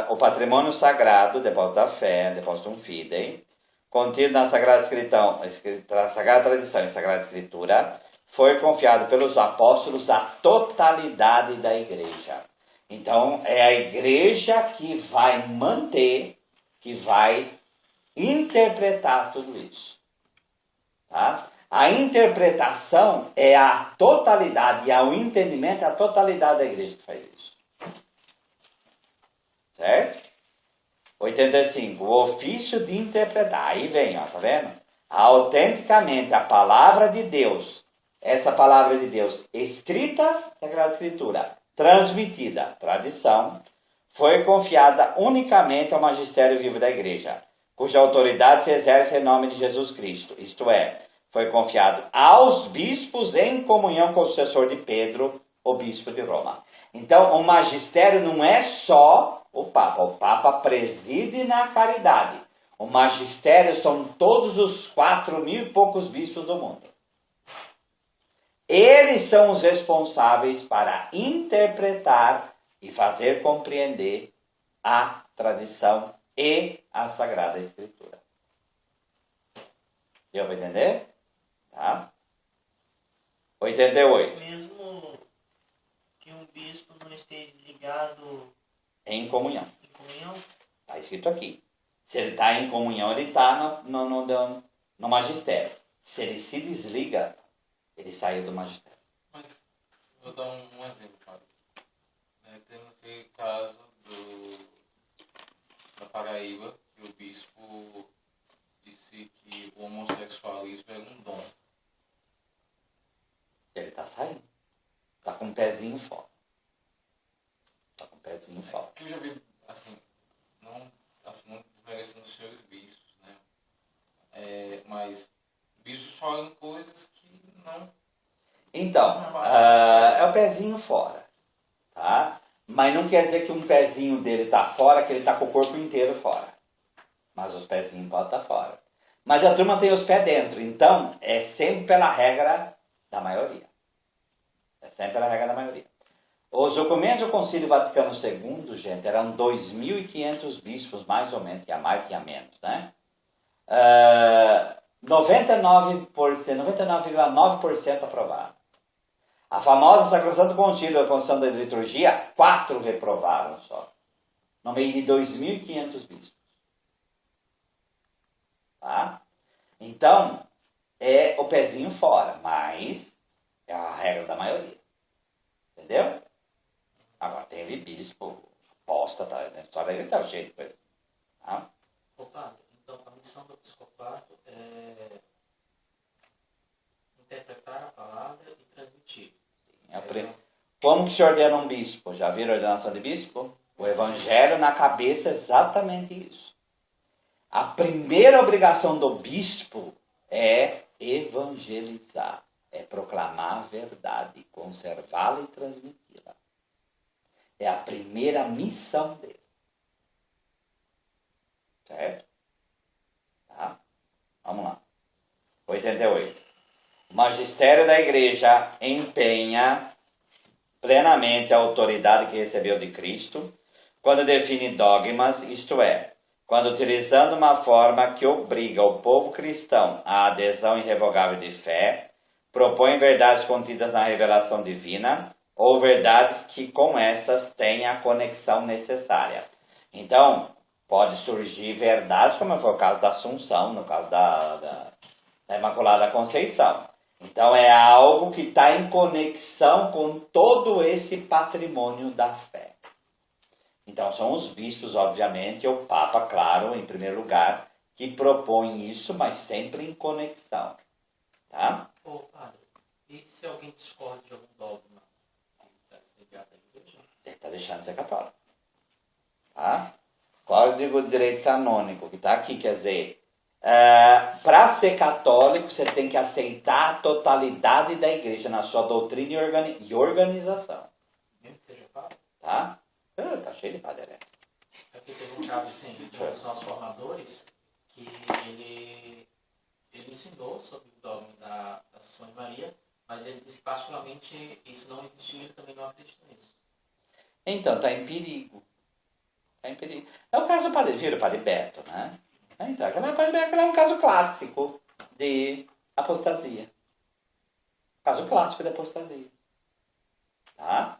O patrimônio sagrado, depósito da fé, depósito fidei, contido na Sagrada Sagrada Tradição e Sagrada Escritura, foi confiado pelos apóstolos à totalidade da igreja. Então, é a igreja que vai manter, que vai interpretar tudo isso. Tá? A interpretação é a totalidade, e o entendimento é a totalidade da igreja que faz isso. Certo? 85. O ofício de interpretar. Aí vem, ó, tá vendo? Autenticamente a palavra de Deus, essa palavra de Deus escrita, Sagrada Escritura, transmitida, tradição, foi confiada unicamente ao magistério vivo da igreja, cuja autoridade se exerce em nome de Jesus Cristo. Isto é, foi confiado aos bispos em comunhão com o sucessor de Pedro, o bispo de Roma. Então, o magistério não é só o Papa preside na caridade. O magistério são todos os 4.000 e poucos bispos do mundo. Eles são os responsáveis para interpretar e fazer compreender a tradição e a Sagrada Escritura. Deu para entender? Tá? 88. Mesmo que um bispo não esteja ligado Em comunhão. em comunhão, Está escrito aqui. Se ele está em comunhão, ele está no magistério. Se ele se desliga, ele saiu do magistério. Mas, vou dar um exemplo, Padre. Tem aquele caso da Paraíba, que o bispo disse que o homossexualismo era um dom. Ele está saindo. Está com um pezinho fora. Está com um pezinho fora. Eu já vi, assim, não desmerecendo os senhores bispos, né? Mas bispos falam coisas que não... Então, é o pezinho fora. Tá? Mas não quer dizer que um pezinho dele está fora, que ele está com o corpo inteiro fora. Mas os pezinhos podem estar fora. Mas a turma tem os pés dentro. Então, é sempre pela regra da maioria. É sempre pela regra da maioria. Os documentos do Concílio Vaticano II, gente, eram 2.500 bispos, mais ou menos. Tinha mais, tinha menos, né? 99,9% aprovaram. A famosa Sacrosanto Concílio, a Constituição da Liturgia, 4 reprovaram só. No meio de 2.500 bispos. Tá? Então, é o pezinho fora, mas é a regra da maioria. Entendeu? Agora, teve bispo, aposta, tá? Na história dele tá cheio de coisa. Tá? Ô, padre, então a missão do episcopato é interpretar a palavra e transmitir. Como que se ordena um bispo? Já viram a ordenação de bispo? O evangelho na cabeça é exatamente isso. A primeira obrigação do bispo é evangelizar. É proclamar a verdade, conservá-la e transmiti-la. É a primeira missão dele. Certo? Tá? Vamos lá. 88. O magistério da igreja empenha plenamente a autoridade que recebeu de Cristo quando define dogmas, isto é, quando utilizando uma forma que obriga o povo cristão à adesão irrevogável de fé, propõe verdades contidas na revelação divina ou verdades que com estas têm a conexão necessária. Então, pode surgir verdades, como foi o caso da Assunção, no caso da Imaculada Conceição. Então, é algo que está em conexão com todo esse patrimônio da fé. Então, são os bispos, obviamente, o Papa, claro, em primeiro lugar, que propõe isso, mas sempre em conexão. Tá? Ô, padre, e se alguém discorda de algum dogma que está ligado à igreja? Ele está deixando de ser católico. Tá? Código de Direito Canônico, que está aqui, quer dizer, para ser católico, você tem que aceitar a totalidade da igreja na sua doutrina e organização. Mesmo que seja padre? Tá? Tá cheio de padre. Aqui teve um caso assim, de um dos nossos formadores, que ele ensinou sobre o dogma da Assunção de Maria, mas ele disse que particularmente isso não existiu e ele também não acredita nisso. Então, está em perigo. Está em perigo. É o caso do padre, viram o padre Beto, né? Então, aquele é um caso clássico de apostasia. Caso clássico de apostasia. Tá?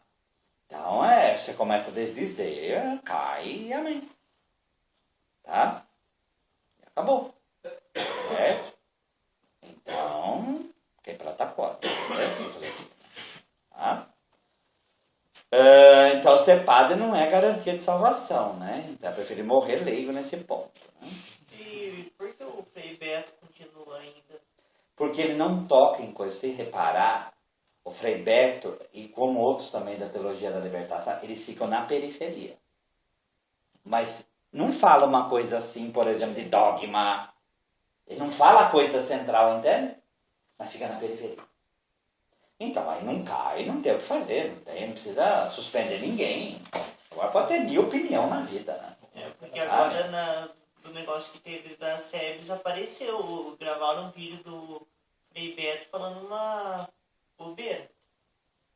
Então, você começa a desdizer, cai e amém. Tá? E acabou. Certo? Então, quem planta corta. É assim, falei aqui. Tá? Então, ser padre não é garantia de salvação, né? Então, eu prefiro morrer leigo nesse ponto. Né? E por que o Frei Beto continua ainda? Porque ele não toca em coisas. Se reparar, o Frei Beto, e como outros também da teologia da libertação, eles ficam na periferia. Mas não fala uma coisa assim, por exemplo, de dogma. Ele não fala a coisa central, entende? Mas fica na periferia. Então, aí não cai, não tem o que fazer, não precisa suspender ninguém. Agora pode ter 1000 opiniões na vida, né? Porque agora do negócio que teve da SEBS apareceu, gravaram um vídeo do Frei Beto falando uma bobeira.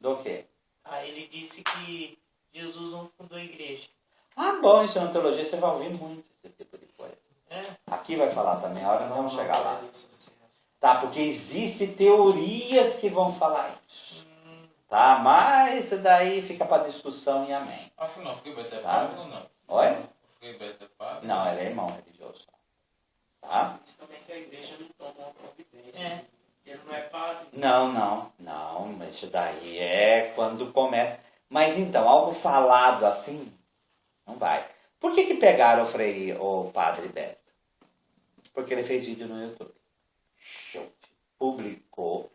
Do quê? Aí ele disse que Jesus não fundou a igreja. Ah, bom, isso na teologia você vai ouvir muito esse tipo de coisa. É? Aqui vai falar também, a hora nós vamos chegar lá. Tá, porque existem teorias que vão falar isso. Tá, mas isso daí fica para discussão e amém. Afinal, o Frei Beto é Tá. padre ou não? Oi? O Frei Beto é padre? Não, ele é irmão religioso. Tá? Isso também que a igreja não toma Ele não é padre. Não, mas isso daí é quando começa. Mas então, algo falado assim, não vai. Por que pegaram o padre Beto? Porque ele fez vídeo no YouTube. Publicou.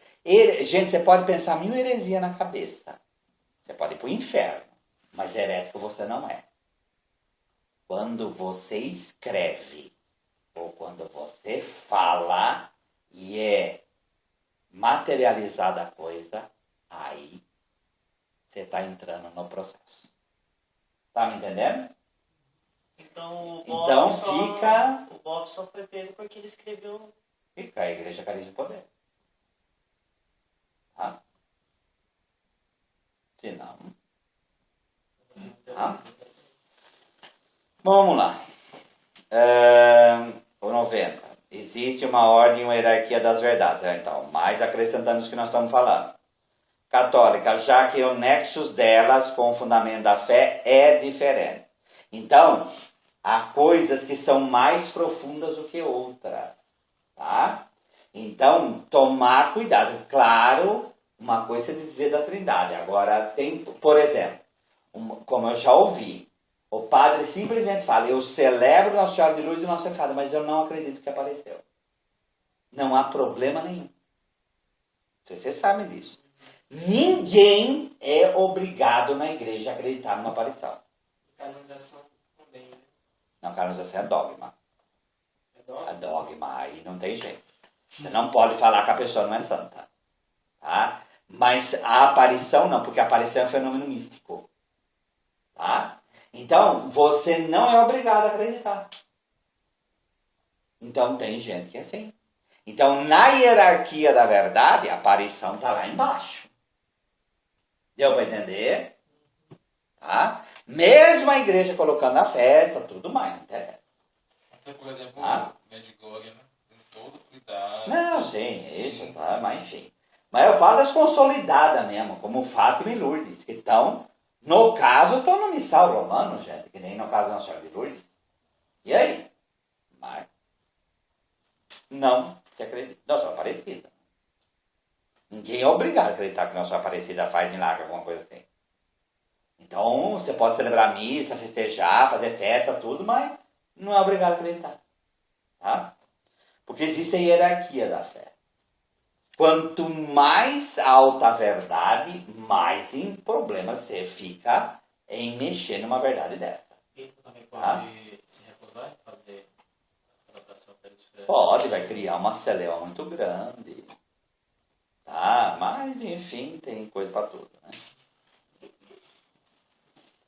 Gente, você pode pensar 1000 heresias na cabeça. Você pode ir para o inferno. Mas herético você não é. Quando você escreve, ou quando você fala, e é materializada a coisa, aí você está entrando no processo. Tá me entendendo? Então o Bob só foi pego porque ele escreveu. Fica a igreja Carisma e Poder. Tá? Se não. Tá? Vamos lá. O 90. Existe uma ordem e uma hierarquia das verdades. Então, mais acrescentando isso que nós estamos falando. Católica, já que o nexus delas com o fundamento da fé é diferente. Então, há coisas que são mais profundas do que outras. Tá? Então, tomar cuidado. Claro, uma coisa é dizer da Trindade. Agora, tem, por exemplo, como eu já ouvi, o padre simplesmente fala, eu celebro Nossa Senhora de Luz e Nossa Senhora, mas eu não acredito que apareceu. Não há problema nenhum. Vocês sabem disso. Ninguém é obrigado na igreja a acreditar numa aparição. Canonização também, né? Não, canonização é dogma. É dogma? É dogma, aí não tem jeito. Você não pode falar que a pessoa não é santa. Tá? Mas a aparição não, porque a aparição é um fenômeno místico. Tá? Então, você não é obrigado a acreditar. Então, tem gente que é assim. Então, na hierarquia da verdade, a aparição está lá embaixo. Deu para entender? Tá? Mesmo a igreja colocando a festa, tudo mais, não interessa. Então, por exemplo, Ah. o Medjugorje, né? Tem todo cuidado. Não, sim, isso, tá? Mas enfim. Mas eu falo das consolidadas mesmo, como Fátima e Lourdes, que estão, no caso, estão no missal romano, gente, que nem no caso da Nossa Senhora de Lourdes. E aí? Mas não se acredita. Nossa Senhora Aparecida. Ninguém é obrigado a acreditar que Nossa Senhora Aparecida faz milagre, alguma coisa assim. Então, você pode celebrar missa, festejar, fazer festa, tudo, mas não é obrigado a acreditar. Tá? Porque existe a hierarquia da fé. Quanto mais alta a verdade, mais em problema você fica em mexer numa verdade dessa. Ele também pode se recusar em fazer a celebração eucarística? Pode, vai criar uma celeuma muito grande. Tá? Mas, enfim, tem coisa para tudo. Né?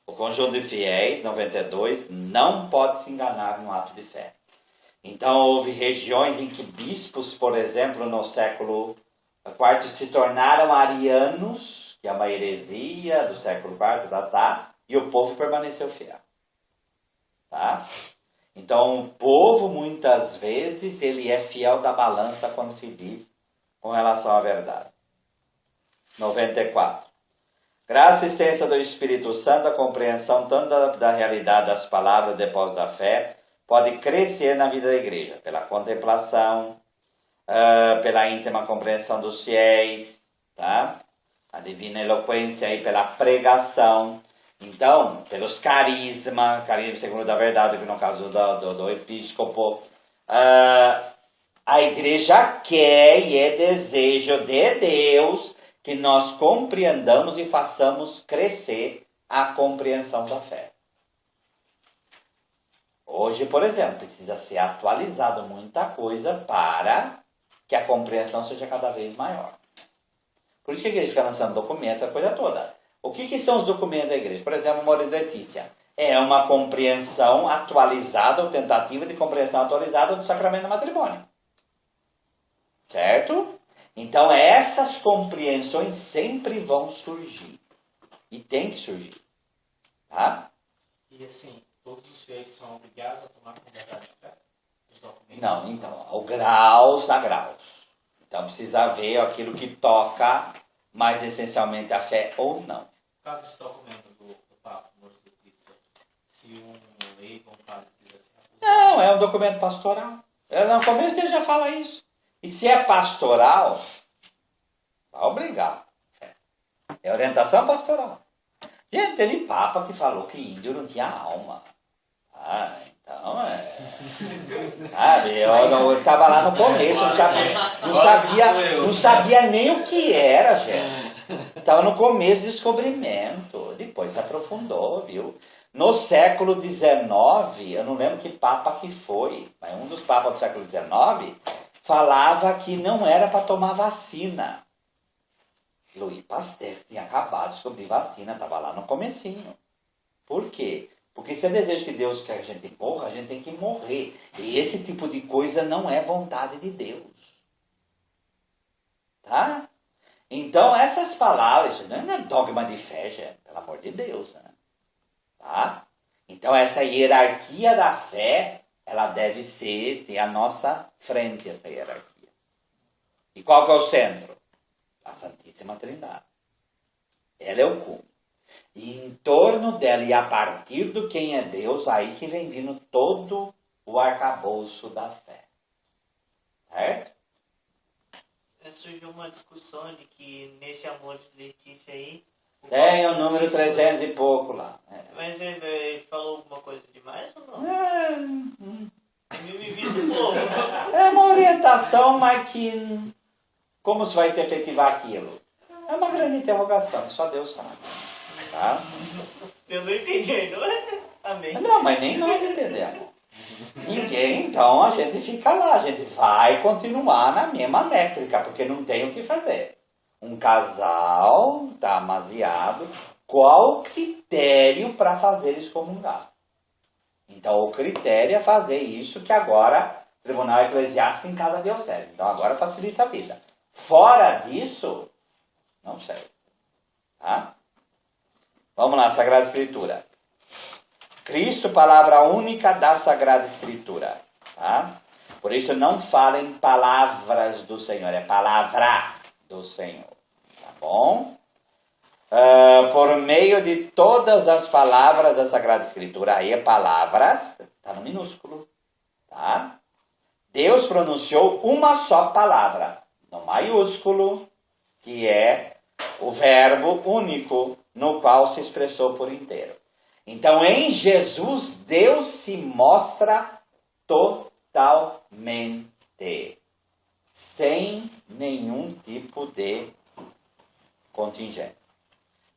O conjunto de fiéis, 92, não pode se enganar no ato de fé. Então, houve regiões em que bispos, por exemplo, no século IV, se tornaram arianos, que é uma heresia do século IV, e o povo permaneceu fiel. Tá? Então, o povo, muitas vezes, ele é fiel da balança quando se diz com relação à verdade. 94. Graça e assistência do Espírito Santo, a compreensão tanto da realidade das palavras do depósito da fé, pode crescer na vida da igreja, pela contemplação, pela íntima compreensão dos fiéis, tá? A divina eloquência aí pela pregação, então, pelos carisma segundo da verdade, que no caso do episcopo, a igreja quer e é desejo de Deus que nós compreendamos e façamos crescer a compreensão da fé. Hoje, por exemplo, precisa ser atualizado muita coisa para que a compreensão seja cada vez maior. Por isso que a igreja fica lançando documentos, essa coisa toda. O que são os documentos da igreja? Por exemplo, Amoris Laetitia. É uma compreensão atualizada, ou tentativa de compreensão atualizada do sacramento do matrimônio. Certo? Então, essas compreensões sempre vão surgir. E tem que surgir. Tá? E assim, todos os fiéis são obrigados a tomar como verdade de fé? Os documentos? Não, então, o graus a graus. Então, precisa ver aquilo que toca mais essencialmente a fé ou não. No caso desse documento do Papa, Amoris Laetitia, se um leigo ou um padre quiser se recusar... Não, é um documento pastoral. No começo ele já fala isso. E se é pastoral, vai obrigar. É orientação pastoral. Gente, teve papa que falou que índio não tinha alma. Então Sabe, eu estava lá no começo, não sabia nem o que era, gente. Estava no começo do descobrimento, depois se aprofundou, viu? No século XIX, eu não lembro que papa que foi, mas um dos papas do século XIX falava que não era para tomar vacina. Louis Pasteur tinha acabado de descobrir vacina, estava lá no comecinho. Por quê? Porque se é desejo que Deus quer que a gente morra, a gente tem que morrer. E esse tipo de coisa não é vontade de Deus. Tá? Então essas palavras, isso não é dogma de fé, gente, pelo amor de Deus. Né? Tá? Então essa hierarquia da fé, ela deve ter à nossa frente, essa hierarquia. E qual que é o centro? A Santíssima Trindade. Ela é o cume. E em torno dela e a partir do quem é Deus, aí que vem vindo todo o arcabouço da fé. Certo? Surgiu uma discussão de que nesse Amor de Letícia aí... Tem o número 300 e pouco lá. Mas ele falou alguma coisa demais ou não? Me vi do povo. É uma orientação, mas que... Como se vai se efetivar aquilo? É uma grande interrogação, só Deus sabe. Tá? Eu não entendi, não é? Amém. Não, mas nem nós entendemos. Ninguém, então a gente fica lá, a gente vai continuar na mesma métrica, porque não tem o que fazer. Um casal está amaziado, qual o critério para fazer eles comungar? Então o critério é fazer isso que agora o Tribunal Eclesiástico em cada diocese. Então agora facilita a vida. Fora disso, não serve. Tá? Vamos lá, Sagrada Escritura. Cristo, palavra única da Sagrada Escritura. Tá? Por isso não fala em palavras do Senhor, é palavra do Senhor. Tá bom? Por meio de todas as palavras da Sagrada Escritura, aí é palavras, está no minúsculo. Tá? Deus pronunciou uma só palavra, no maiúsculo, que é o verbo único, no qual se expressou por inteiro. Então, em Jesus, Deus se mostra totalmente, sem nenhum tipo de contingência.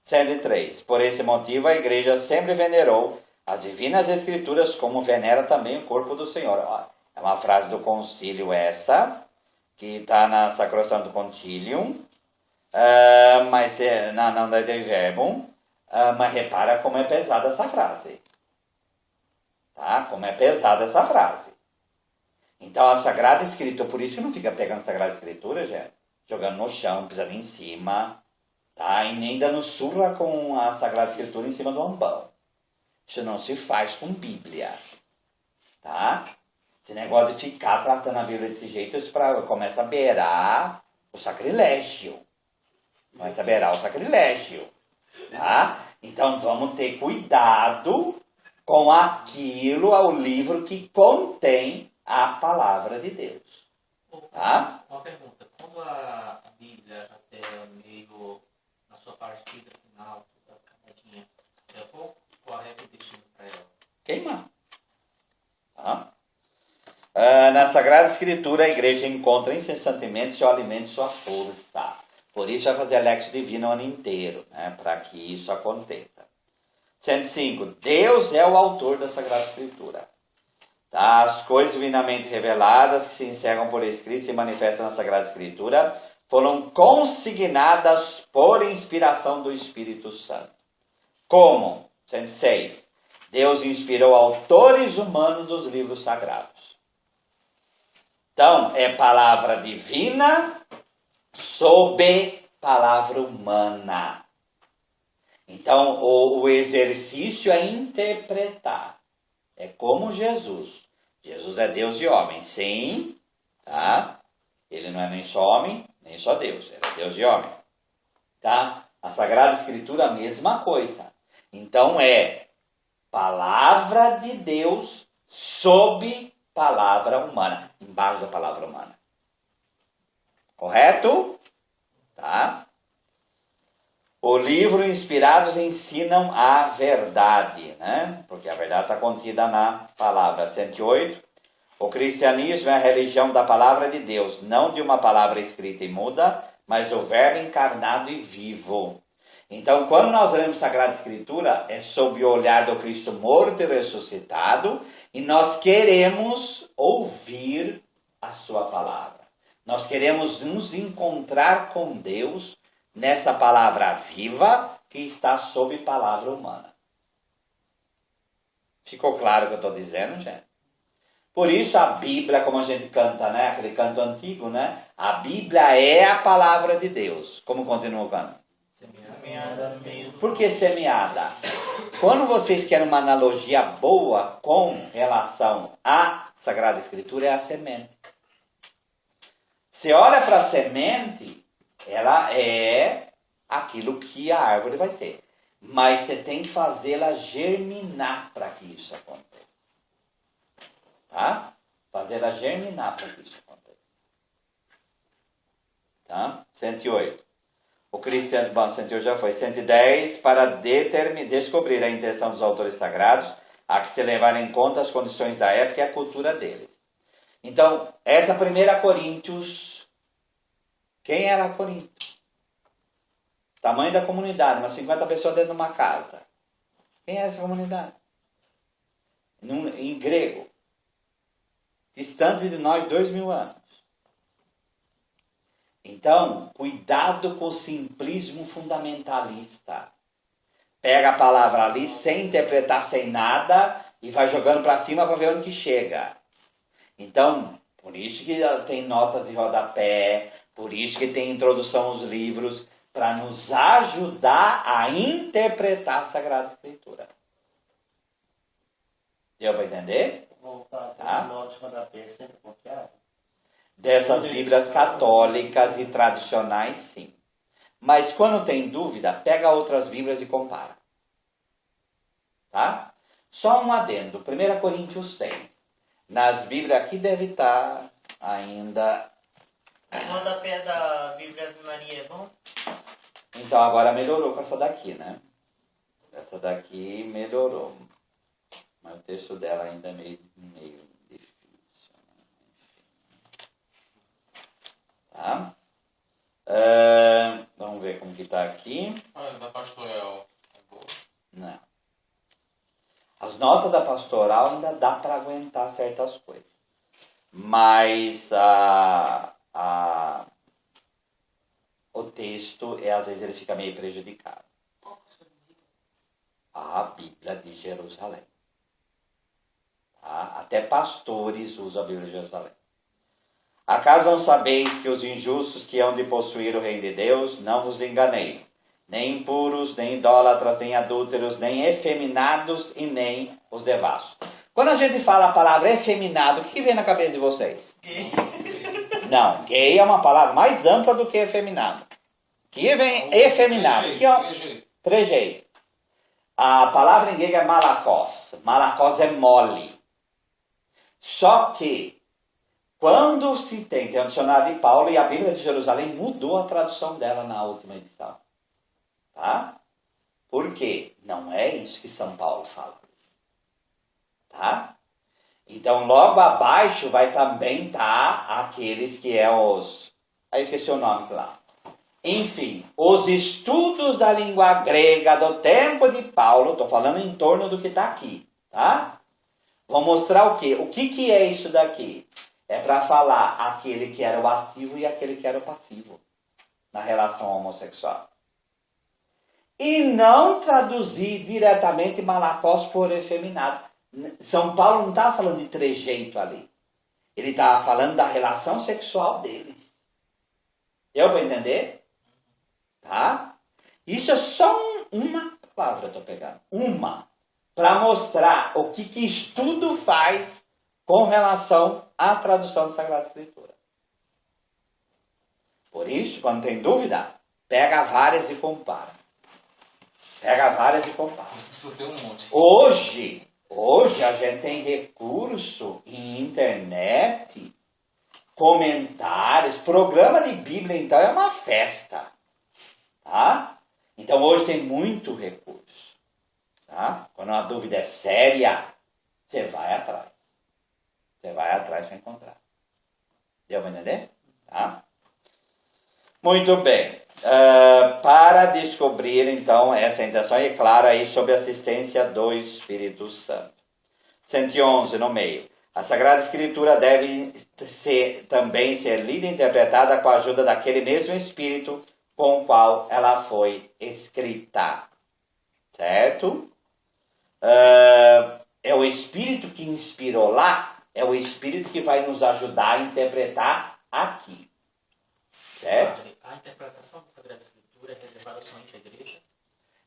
103. Por esse motivo, a Igreja sempre venerou as Divinas Escrituras, como venera também o corpo do Senhor. Ó, é uma frase do concílio essa, que está na Sacrosanto Concilium, mas não da Dei Verbum. Mas repara como é pesada essa frase. Tá? Como é pesada essa frase. Então a Sagrada Escritura, por isso que não fica pegando a Sagrada Escritura, gente, jogando no chão, pisando em cima, tá? E nem dando surra com a Sagrada Escritura em cima do ambão. Isso não se faz com Bíblia. Tá? Esse negócio de ficar tratando a Bíblia desse jeito, isso começa a beirar o sacrilégio. Começa a beirar o sacrilégio. Tá? Então vamos ter cuidado com aquilo, ao livro que contém a palavra de Deus. Tá? Uma pergunta, quando a Bíblia já está meio na sua partida final, toda acabadinha, qual é o destino para ela? Queimar. Tá? Na Sagrada Escritura a igreja encontra incessantemente seu alimento e sua força. Por isso vai fazer Lexio Divina o ano inteiro, né, para que isso aconteça. 105. Deus é o autor da Sagrada Escritura. Tá? As coisas divinamente reveladas que se encerram por escrito e se manifestam na Sagrada Escritura foram consignadas por inspiração do Espírito Santo. Como? 106. Deus inspirou autores humanos dos livros sagrados. Então, é palavra divina sob palavra humana. Então, o exercício é interpretar. É como Jesus. Jesus é Deus e homem, sim, tá? Ele não é nem só homem, nem só Deus. Ele é Deus e homem, tá? A Sagrada Escritura, a mesma coisa. Então, é palavra de Deus sob palavra humana, embaixo da palavra humana. Correto? Tá? O livro Inspirados ensinam a verdade, né? Porque a verdade está contida na palavra. 108. O cristianismo é a religião da palavra de Deus, não de uma palavra escrita e muda, mas do verbo encarnado e vivo. Então, quando nós lemos Sagrada Escritura, é sob o olhar do Cristo morto e ressuscitado, e nós queremos ouvir a sua palavra. Nós queremos nos encontrar com Deus nessa palavra viva que está sob palavra humana. Ficou claro o que eu estou dizendo, gente? Por isso a Bíblia, como a gente canta, né? Aquele canto antigo, né? A Bíblia é a palavra de Deus. Como continua o canto? Semeada no meio do... Por que semeada? Quando vocês querem uma analogia boa com relação à Sagrada Escritura, é a semente. Você olha para a semente, ela é aquilo que a árvore vai ser. Mas você tem que fazê-la germinar para que isso aconteça. Tá? Fazê-la germinar para que isso aconteça. Tá? 108. O cristiano, bom, 108 já foi. 110, para descobrir a intenção dos autores sagrados, há que se levar em conta as condições da época e a cultura deles. Então, essa 1 Coríntios, quem era Corinto? Tamanho da comunidade, umas 50 pessoas dentro de uma casa. Quem é essa comunidade? Em grego. Distante de nós 2000 anos. Então, cuidado com o simplismo fundamentalista. Pega a palavra ali sem interpretar, sem nada, e vai jogando para cima para ver onde que chega. Então, por isso que tem notas de rodapé, por isso que tem introdução aos livros, para nos ajudar a interpretar a Sagrada Escritura. Deu para entender? Voltar Tá? para o notas de rodapé sempre copiado. Dessas Bíblias católicas e tradicionais, sim. Mas quando tem dúvida, pega outras Bíblias e compara. Tá? Só um adendo. 1 Coríntios 100. Nas Bíblias aqui deve estar ainda... O rodapé da Bíblia Ave Maria é bom? Então agora melhorou com essa daqui, né? Essa daqui melhorou. Mas o texto dela ainda é meio difícil. Tá? Vamos ver como que tá aqui. Da pastoral. Não. As notas da pastoral ainda dá para aguentar certas coisas. Mas o texto, às vezes, ele fica meio prejudicado. A Bíblia de Jerusalém. Tá? Até pastores usam a Bíblia de Jerusalém. Acaso não sabeis que os injustos que hão de possuir o reino de Deus, não vos enganeis, nem impuros, nem idólatras, nem adúlteros, nem efeminados e nem os devassos. Quando a gente fala a palavra efeminado, o que vem na cabeça de vocês? Não, gay é uma palavra mais ampla do que efeminado. Que vem efeminado. Trejeito. A palavra em grego é malakos. Malakos é mole. Só que, quando se tem o dicionário de Paulo, e a Bíblia de Jerusalém mudou a tradução dela na última edição. Tá? Por quê? Não é isso que São Paulo fala. Tá? Então, logo abaixo vai também estar aqueles que é os... Aí esqueci o nome lá. Enfim, os estudos da língua grega do tempo de Paulo, estou falando em torno do que está aqui, tá? Vou mostrar o quê? O que é isso daqui? É para falar aquele que era o ativo e aquele que era o passivo na relação homossexual. E não traduzir diretamente malakos por efeminado. São Paulo não estava falando de trejeito ali. Ele estava falando da relação sexual deles. Deu para entender? Tá? Isso é só uma palavra, eu estou pegando. Uma. Para mostrar o que estudo faz com relação à tradução da Sagrada Escritura. Por isso, quando tem dúvida, pega várias e compara. Pega várias e compara. Isso tem um monte. Hoje a gente tem recurso em internet comentários, programa de Bíblia, então, é uma festa. Tá? Então, hoje tem muito recurso. Tá? Quando uma dúvida é séria, você vai atrás. Você vai atrás para encontrar. Deu para entender? Tá? Muito bem. Para descobrir, então, essa intenção, e claro, aí sobre a assistência do Espírito Santo. 111, no meio. A Sagrada Escritura deve também ser lida e interpretada com a ajuda daquele mesmo Espírito com o qual ela foi escrita. Certo? É o Espírito que inspirou lá, é o Espírito que vai nos ajudar a interpretar aqui. Certo? A interpretação da Sagrada Escritura é reservada somente à igreja?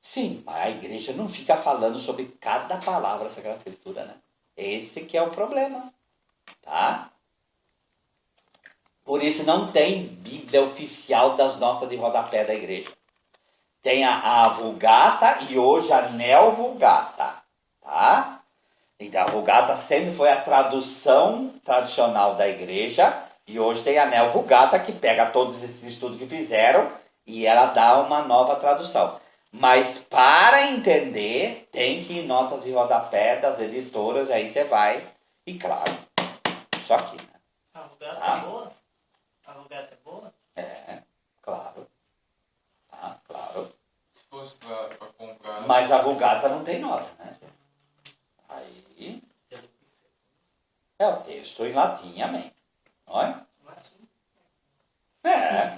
Sim, mas a igreja não fica falando sobre cada palavra da Sagrada Escritura, né? Esse que é o problema, tá? Por isso não tem Bíblia oficial das notas de rodapé da igreja. Tem a Vulgata e hoje a Neo-Vulgata, tá? Então a Vulgata sempre foi a tradução tradicional da igreja e hoje tem a Neo-Vulgata que pega todos esses estudos que fizeram e ela dá uma nova tradução. Mas para entender, tem que ir notas de rodapé das editoras, aí você vai, e claro, isso aqui, né? A Vulgata é boa? A Vulgata é boa? É, claro. Tá, claro. Se fosse pra comprar... Mas a Vulgata não tem nota, né? Aí, é o texto em latim, amém. Não é? É.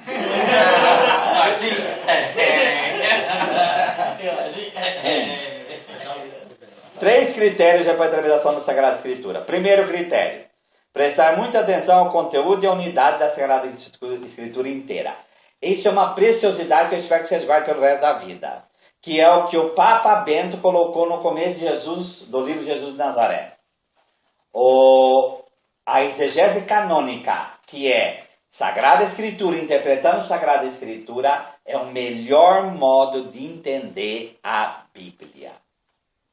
Três critérios para a interpretação da Sagrada Escritura. Primeiro critério, prestar muita atenção ao conteúdo e à unidade da Sagrada Escritura inteira. Isso é uma preciosidade que eu espero que vocês guardem pelo resto da vida. Que é o que o Papa Bento colocou no começo de Jesus, do livro Jesus de Nazaré. A exegese canônica, que é Sagrada Escritura, interpretando Sagrada Escritura, é o melhor modo de entender a Bíblia.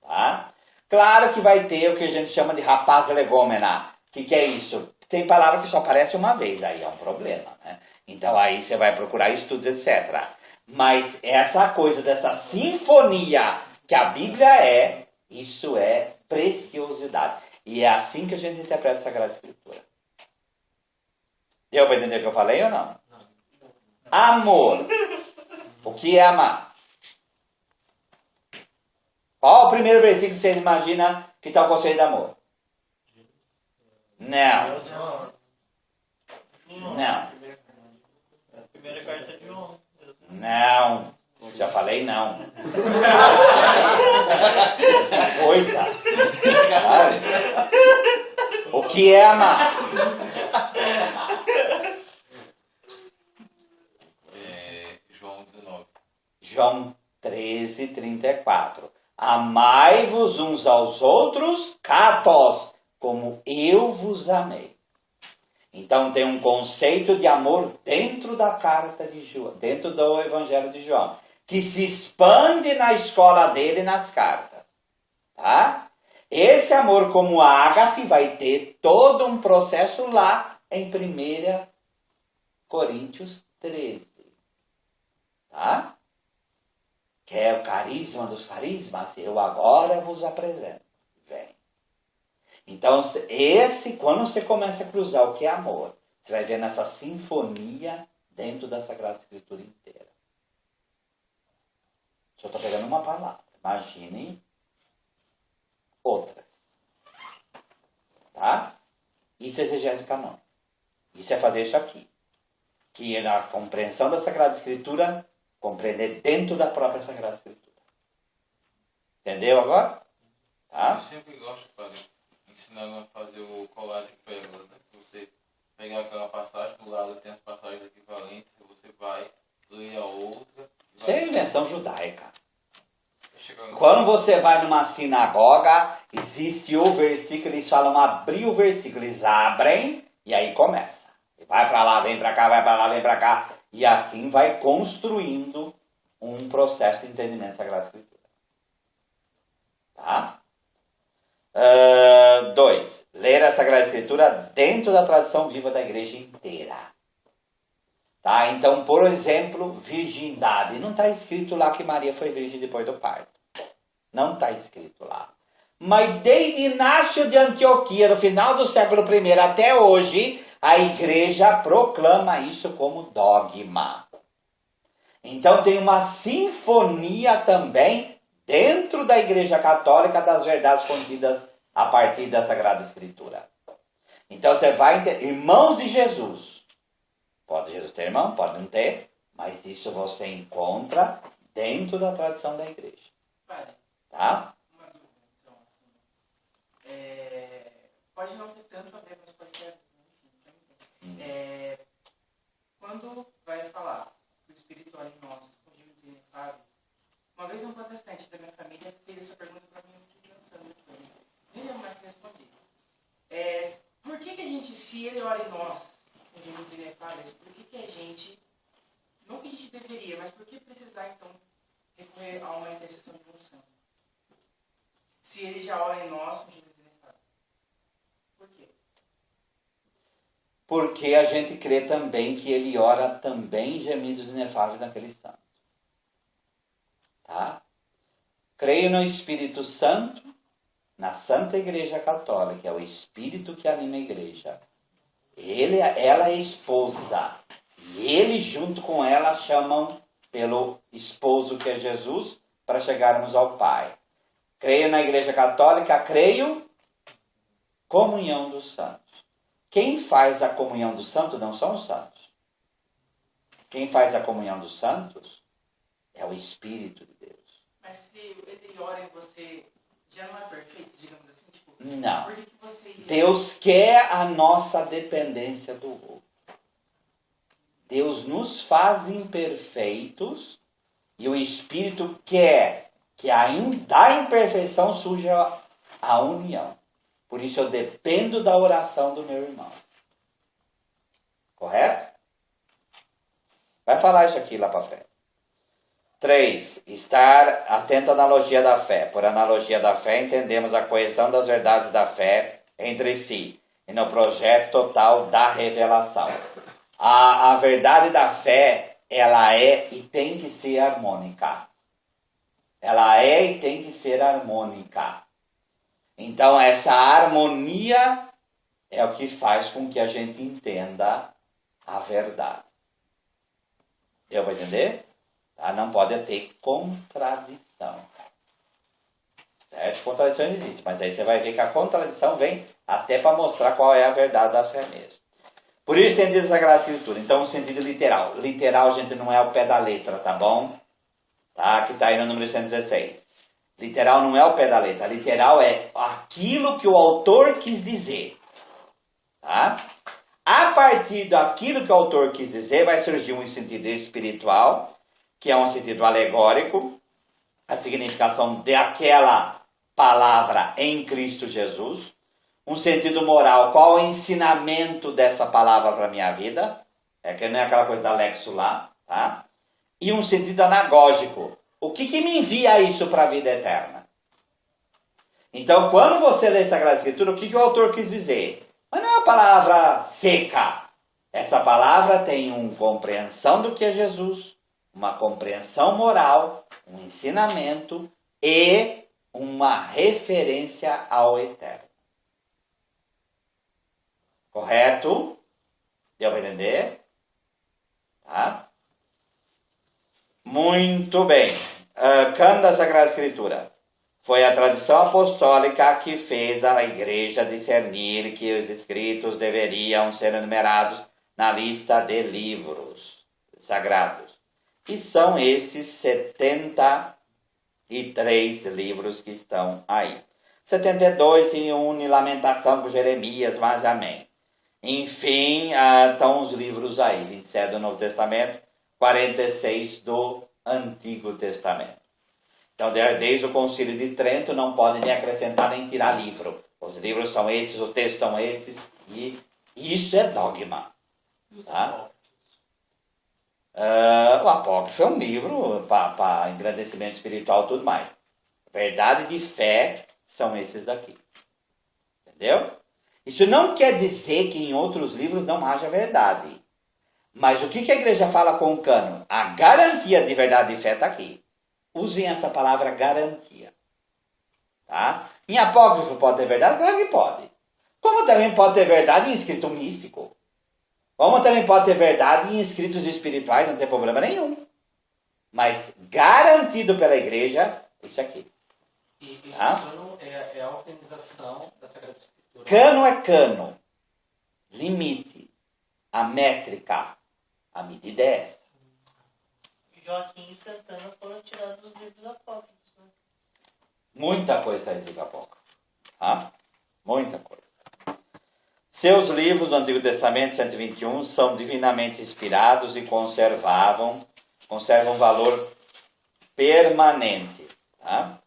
Tá? Claro que vai ter o que a gente chama de rapaz legômena. O que é isso? Tem palavra que só aparece uma vez, aí é um problema, né? Então aí você vai procurar estudos, etc. Mas essa coisa dessa sinfonia que a Bíblia isso é preciosidade. E é assim que a gente interpreta a Sagrada Escritura. Deu para entender o que eu falei ou não? Amor. O que é amar? Qual o primeiro versículo que vocês imaginam que está o conceito de amor? Não. Não. Primeira carta de João. Não. Já falei não. Coisa. Sabe? O que é amar? João 19. João 13, 34. Amai-vos uns aos outros, katos, como eu vos amei. Então tem um conceito de amor dentro da carta de João, dentro do Evangelho de João, que se expande na escola dele nas cartas. Tá? Esse amor como ágape vai ter todo um processo lá em 1 Coríntios 13. Tá? Que é o carisma dos carismas, eu agora vos apresento. Vem. Então, quando você começa a cruzar o que é amor, você vai ver nessa sinfonia dentro da Sagrada Escritura inteira. Só estou pegando uma palavra. Imaginem outras. Tá? Isso é exegese canônica. Isso é fazer isso aqui. Que é na compreensão da Sagrada Escritura, compreender dentro da própria Sagrada Escritura. Entendeu agora? Tá? Eu sempre gosto de ensinar a fazer o colar de pérolas, né? Você pegar aquela passagem, do lado tem as passagens equivalentes, você vai ler a outra. Isso é invenção judaica. Quando você vai numa sinagoga, existe o versículo, eles falam abrir o versículo, eles abrem e aí começa. Vai para lá, vem para cá, vai para lá, vem para cá. E assim vai construindo um processo de entendimento da Sagrada Escritura. Tá? 2. Ler a Sagrada Escritura dentro da tradição viva da igreja inteira. Tá? Então, por exemplo, virgindade. Não está escrito lá que Maria foi virgem depois do parto. Não está escrito lá. Mas desde Inácio de Antioquia, no final do século I até hoje, a igreja proclama isso como dogma. Então tem uma sinfonia também dentro da Igreja Católica das verdades contidas a partir da Sagrada Escritura. Então você vai ter irmãos de Jesus. Pode Jesus ter irmão, pode não ter, mas isso você encontra dentro da tradição da igreja. Tá? Uma dúvida, então, assim, pode não ter tanto a ver, mas pode ter, enfim, quando vai falar que o Espírito ora em nós, com gemidos inefáveis, uma vez um protestante da minha família fez essa pergunta para mim, eu fiquei pensando, nem lembro mais que respondi. Por que a gente, se ele ora em nós, com gemidos inefáveis, por que a gente, não que a gente deveria, mas por que precisar então recorrer a uma intercessão de um santo? Se ele já ora em nós com gemidos inefáveis. Por quê? Porque a gente crê também que ele ora também gemidos inefáveis naquele santo. Tá? Creio no Espírito Santo, na Santa Igreja Católica, é o Espírito que anima a igreja. Ela é esposa. E ele junto com ela chamam pelo esposo que é Jesus para chegarmos ao Pai. Creio na Igreja Católica, creio comunhão dos santos. Quem faz a comunhão dos santos não são os santos. Quem faz a comunhão dos santos é o Espírito de Deus. Mas se ele ora em você, já não é perfeito, digamos assim? Tipo, não. Por que você... Deus quer a nossa dependência do outro. Deus nos faz imperfeitos e o Espírito quer que da imperfeição surja a união. Por isso eu dependo da oração do meu irmão. Correto? Vai falar isso aqui lá para frente. 3. Estar atento à analogia da fé. Por analogia da fé, entendemos a coesão das verdades da fé entre si e no projeto total da revelação. A verdade da fé, ela é e tem que ser harmônica. Ela é e tem que ser harmônica. Então, essa harmonia é o que faz com que a gente entenda a verdade. Deu para entender? Tá? Não pode ter contradição. Certo? Contradição existe, mas aí você vai ver que a contradição vem até para mostrar qual é a verdade da fé mesmo. Por isso, o sentido da Sagrada Escritura. Então, o sentido literal. Literal, gente, não é o pé da letra, tá bom? Tá? Que está aí no número 116. Literal não é o pé da letra. Literal é aquilo que o autor quis dizer. Tá? A partir daquilo que o autor quis dizer, vai surgir um sentido espiritual, que é um sentido alegórico, a significação daquela palavra em Cristo Jesus. Um sentido moral, qual o ensinamento dessa palavra para a minha vida? É que não é aquela coisa da Lexo lá, tá? E um sentido anagógico. O que me envia isso para a vida eterna? Então, quando você lê a Sagrada Escritura, o que o autor quis dizer? Mas não é uma palavra seca. Essa palavra tem uma compreensão do que é Jesus, uma compreensão moral, um ensinamento e uma referência ao eterno. Correto? Deu para entender? Tá? Muito bem. Cano da Sagrada Escritura. Foi a tradição apostólica que fez a igreja discernir que os escritos deveriam ser enumerados na lista de livros sagrados. E são esses 73 livros que estão aí. 72 se une Lamentação com Jeremias, mas amém. Enfim, estão os livros aí, 27 do Novo Testamento, 46 do Antigo Testamento. Então, desde o Concílio de Trento, não pode nem acrescentar nem tirar livro. Os livros são esses, os textos são esses, e isso é dogma. Tá? O Apócrifo é um livro para engrandecimento espiritual e tudo mais. Verdade de fé são esses daqui. Entendeu? Isso não quer dizer que em outros livros não haja verdade. Mas o que a igreja fala com o cânon? A garantia de verdade e fé está aqui. Usem essa palavra garantia. Tá? Em apócrifo pode ter verdade? Claro que pode. Como também pode ter verdade em escrito místico. Como também pode ter verdade em escritos espirituais, não tem problema nenhum. Mas garantido pela igreja, isso aqui. E Tá? cano é a organização da Sagrada Escritura. Cano é cano. Limite. A métrica. A medida é essa. Joaquim e Santana foram tirados dos livros apócrifos, né? Muita coisa sai do livro apócrifo. Tá? Muita coisa. Seus livros do Antigo Testamento, 121, são divinamente inspirados e conservam valor permanente. Tá?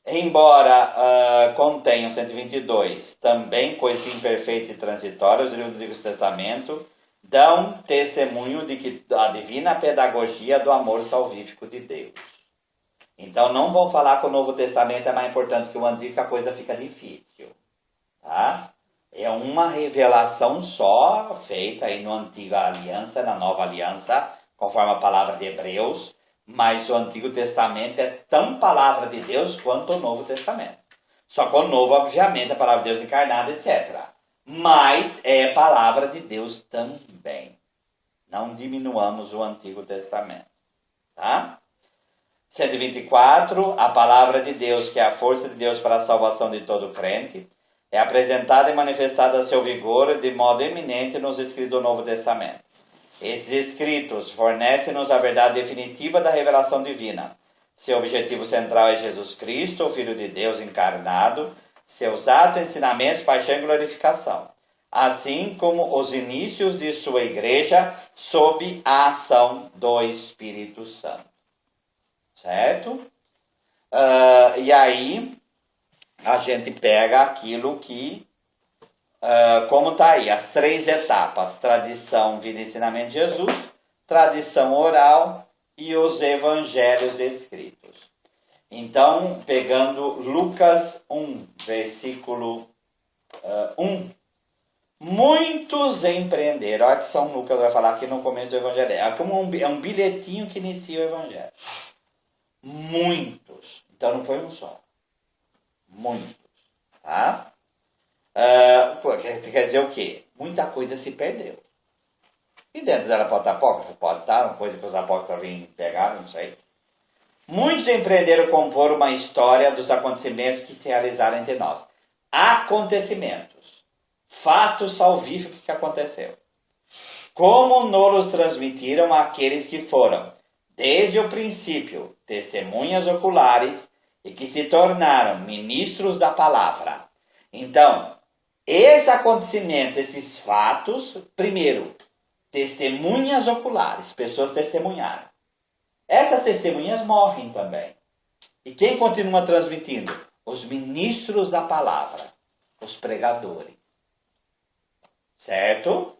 Embora contenham 122 também coisas imperfeitas e transitórias, os livros do Antigo Testamento dão testemunho de que a divina pedagogia do amor salvífico de Deus. Então não vão falar que o Novo Testamento é mais importante que o Antigo, que a coisa fica difícil. Tá? É uma revelação só feita aí na Antiga Aliança, na Nova Aliança, conforme a palavra de Hebreus, mas o Antigo Testamento é tão palavra de Deus quanto o Novo Testamento. Só que o Novo, obviamente, é a palavra de Deus encarnada, etc. Mas é palavra de Deus também. Não diminuamos o Antigo Testamento. Tá? 124, a palavra de Deus, que é a força de Deus para a salvação de todo crente, é apresentada e manifestada a seu vigor de modo eminente nos escritos do Novo Testamento. Esses escritos fornecem-nos a verdade definitiva da revelação divina. Seu objetivo central é Jesus Cristo, o Filho de Deus encarnado, seus atos, ensinamentos, paixão e glorificação, assim como os inícios de sua igreja sob a ação do Espírito Santo. Certo? E aí a gente pega aquilo que, como está aí, as 3 etapas: tradição, vida e ensinamento de Jesus, tradição oral e os evangelhos escritos. Então, pegando Lucas 1, versículo 1. Muitos empreenderam. Olha que São Lucas vai falar aqui no começo do evangelho. É um bilhetinho que inicia o evangelho. Muitos. Então não foi um só. Muitos. Tá? Quer dizer o quê? Muita coisa se perdeu. E dentro dela pode estar apócrifo? Pode estar. Uma coisa que os apócrifos vêm pegar, não sei. Muitos empreenderam compor uma história dos acontecimentos que se realizaram entre nós. Acontecimentos. Fatos salvíficos que aconteceu. Como nos transmitiram aqueles que foram, desde o princípio, testemunhas oculares e que se tornaram ministros da palavra. Então, esses acontecimentos, esses fatos, primeiro, testemunhas oculares, pessoas testemunharam. Essas testemunhas morrem também. E quem continua transmitindo? Os ministros da palavra, os pregadores. Certo?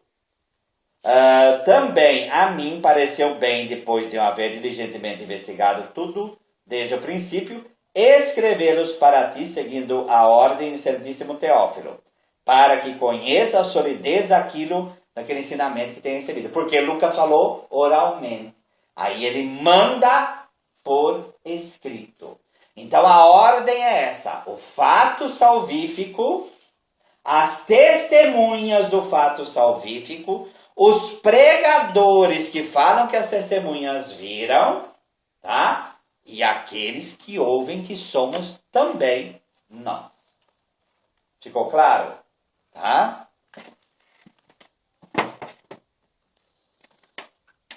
Também a mim pareceu bem, depois de eu haver diligentemente investigado tudo, desde o princípio, escrevê-los para ti, seguindo a ordem do Santíssimo Teófilo, para que conheça a solidez daquele ensinamento que tem recebido. Porque Lucas falou oralmente. Aí ele manda por escrito. Então a ordem é essa: o fato salvífico, as testemunhas do fato salvífico, os pregadores que falam que as testemunhas viram, tá? E aqueles que ouvem, que somos também nós. Ficou claro? Tá?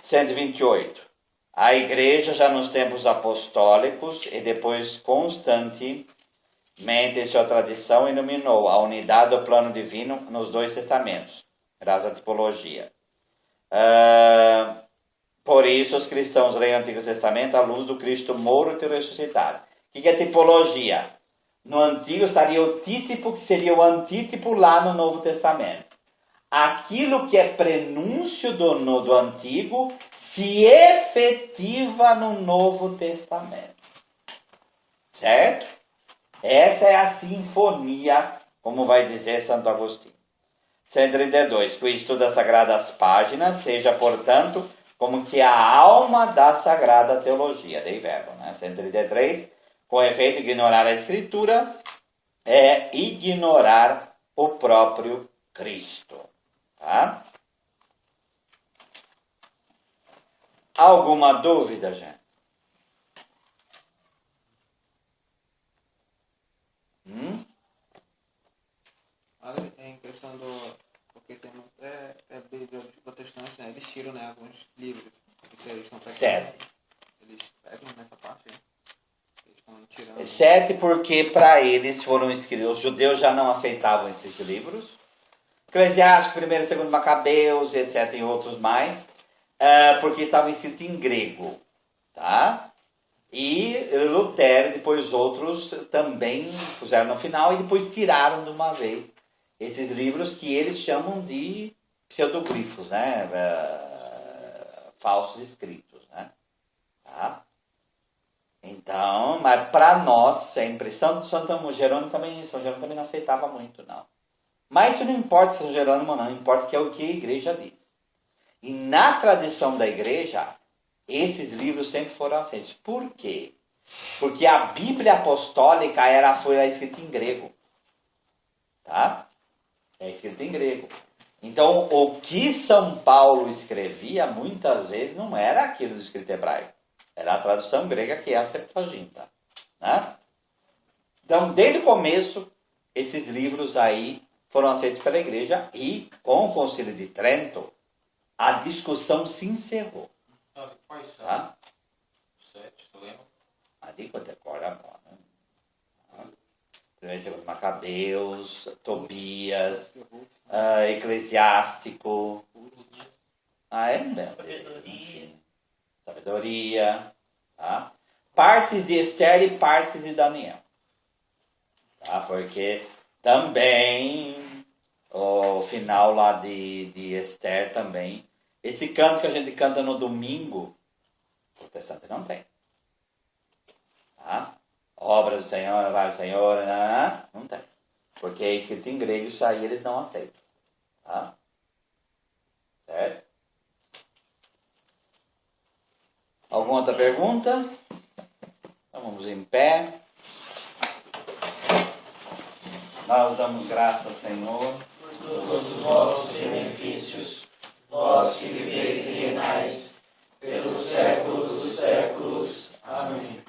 128. A igreja já nos tempos apostólicos e depois constantemente em sua tradição iluminou a unidade do plano divino nos 2 testamentos, graças à tipologia. Por isso os cristãos leem o Antigo Testamento à luz do Cristo morto e ressuscitado. O que é tipologia? No Antigo estaria o títipo, que seria o antítipo lá no Novo Testamento. Aquilo que é prenúncio do Antigo se efetiva no Novo Testamento. Certo? Essa é a sinfonia, como vai dizer Santo Agostinho. 132. Que o estudo das sagradas páginas seja, portanto, como que a alma da sagrada teologia. Dei verbo, né? 133. Com efeito, ignorar a escritura é ignorar o próprio Cristo. Tá? Alguma dúvida, gente? Em questão do... Porque tem de protestantes, né? Eles tiram, né, alguns livros. Porque eles estão pegando. 7. Eles pegam nessa parte aí. Eles estão tirando. 7 porque para eles foram escritos. Os judeus já não aceitavam esses livros. Eclesiástico, 1º e 2º Macabeus, etc. e outros mais. Porque estavam escritos em grego. Tá? E Lutero e depois outros também puseram no final e depois tiraram de uma vez esses livros que eles chamam de pseudogrifos, né? Falsos escritos, né? Tá? Então, mas para nós sempre, São Jerônimo também não aceitava muito, não. Mas isso não importa São Jerônimo não, importa que é o que a igreja diz. E na tradição da igreja, esses livros sempre foram aceitos. Por quê? Porque a Bíblia Apostólica foi escrita em grego. Tá? É escrita em grego. Então, o que São Paulo escrevia, muitas vezes, não era aquilo do escrito hebraico. Era a tradução grega, que é a Septuaginta. Né? Então, desde o começo, esses livros aí foram aceitos pela igreja e, com o Concílio de Trento, a discussão se encerrou. Quais são? Tá? 7, tu lembra? Ali quando decora agora. Primeiro e 2º Macabeus, Tobias, Eclesiástico. Sabedoria. Tá? Partes de Esther e partes de Daniel. Tá? Porque também o final lá de Esther também. Esse canto que a gente canta no domingo, o protestante não tem. Tá? Obras do Senhor, vai do Senhor, não tem. Porque é escrito em grego, isso aí eles não aceitam. Tá? Certo? Alguma outra pergunta? Então vamos em pé. Nós damos graças, Senhor, por todos os vossos benefícios, vós que viveis e reinais, pelos séculos dos séculos. Amém.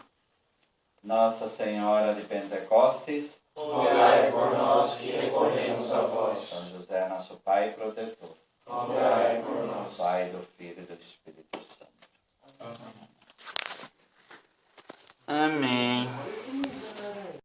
Nossa Senhora de Pentecostes, rogai por nós que recorremos a vós. São José, nosso Pai e protetor, rogai por nós. Pai do Filho e do Espírito Santo. Amém.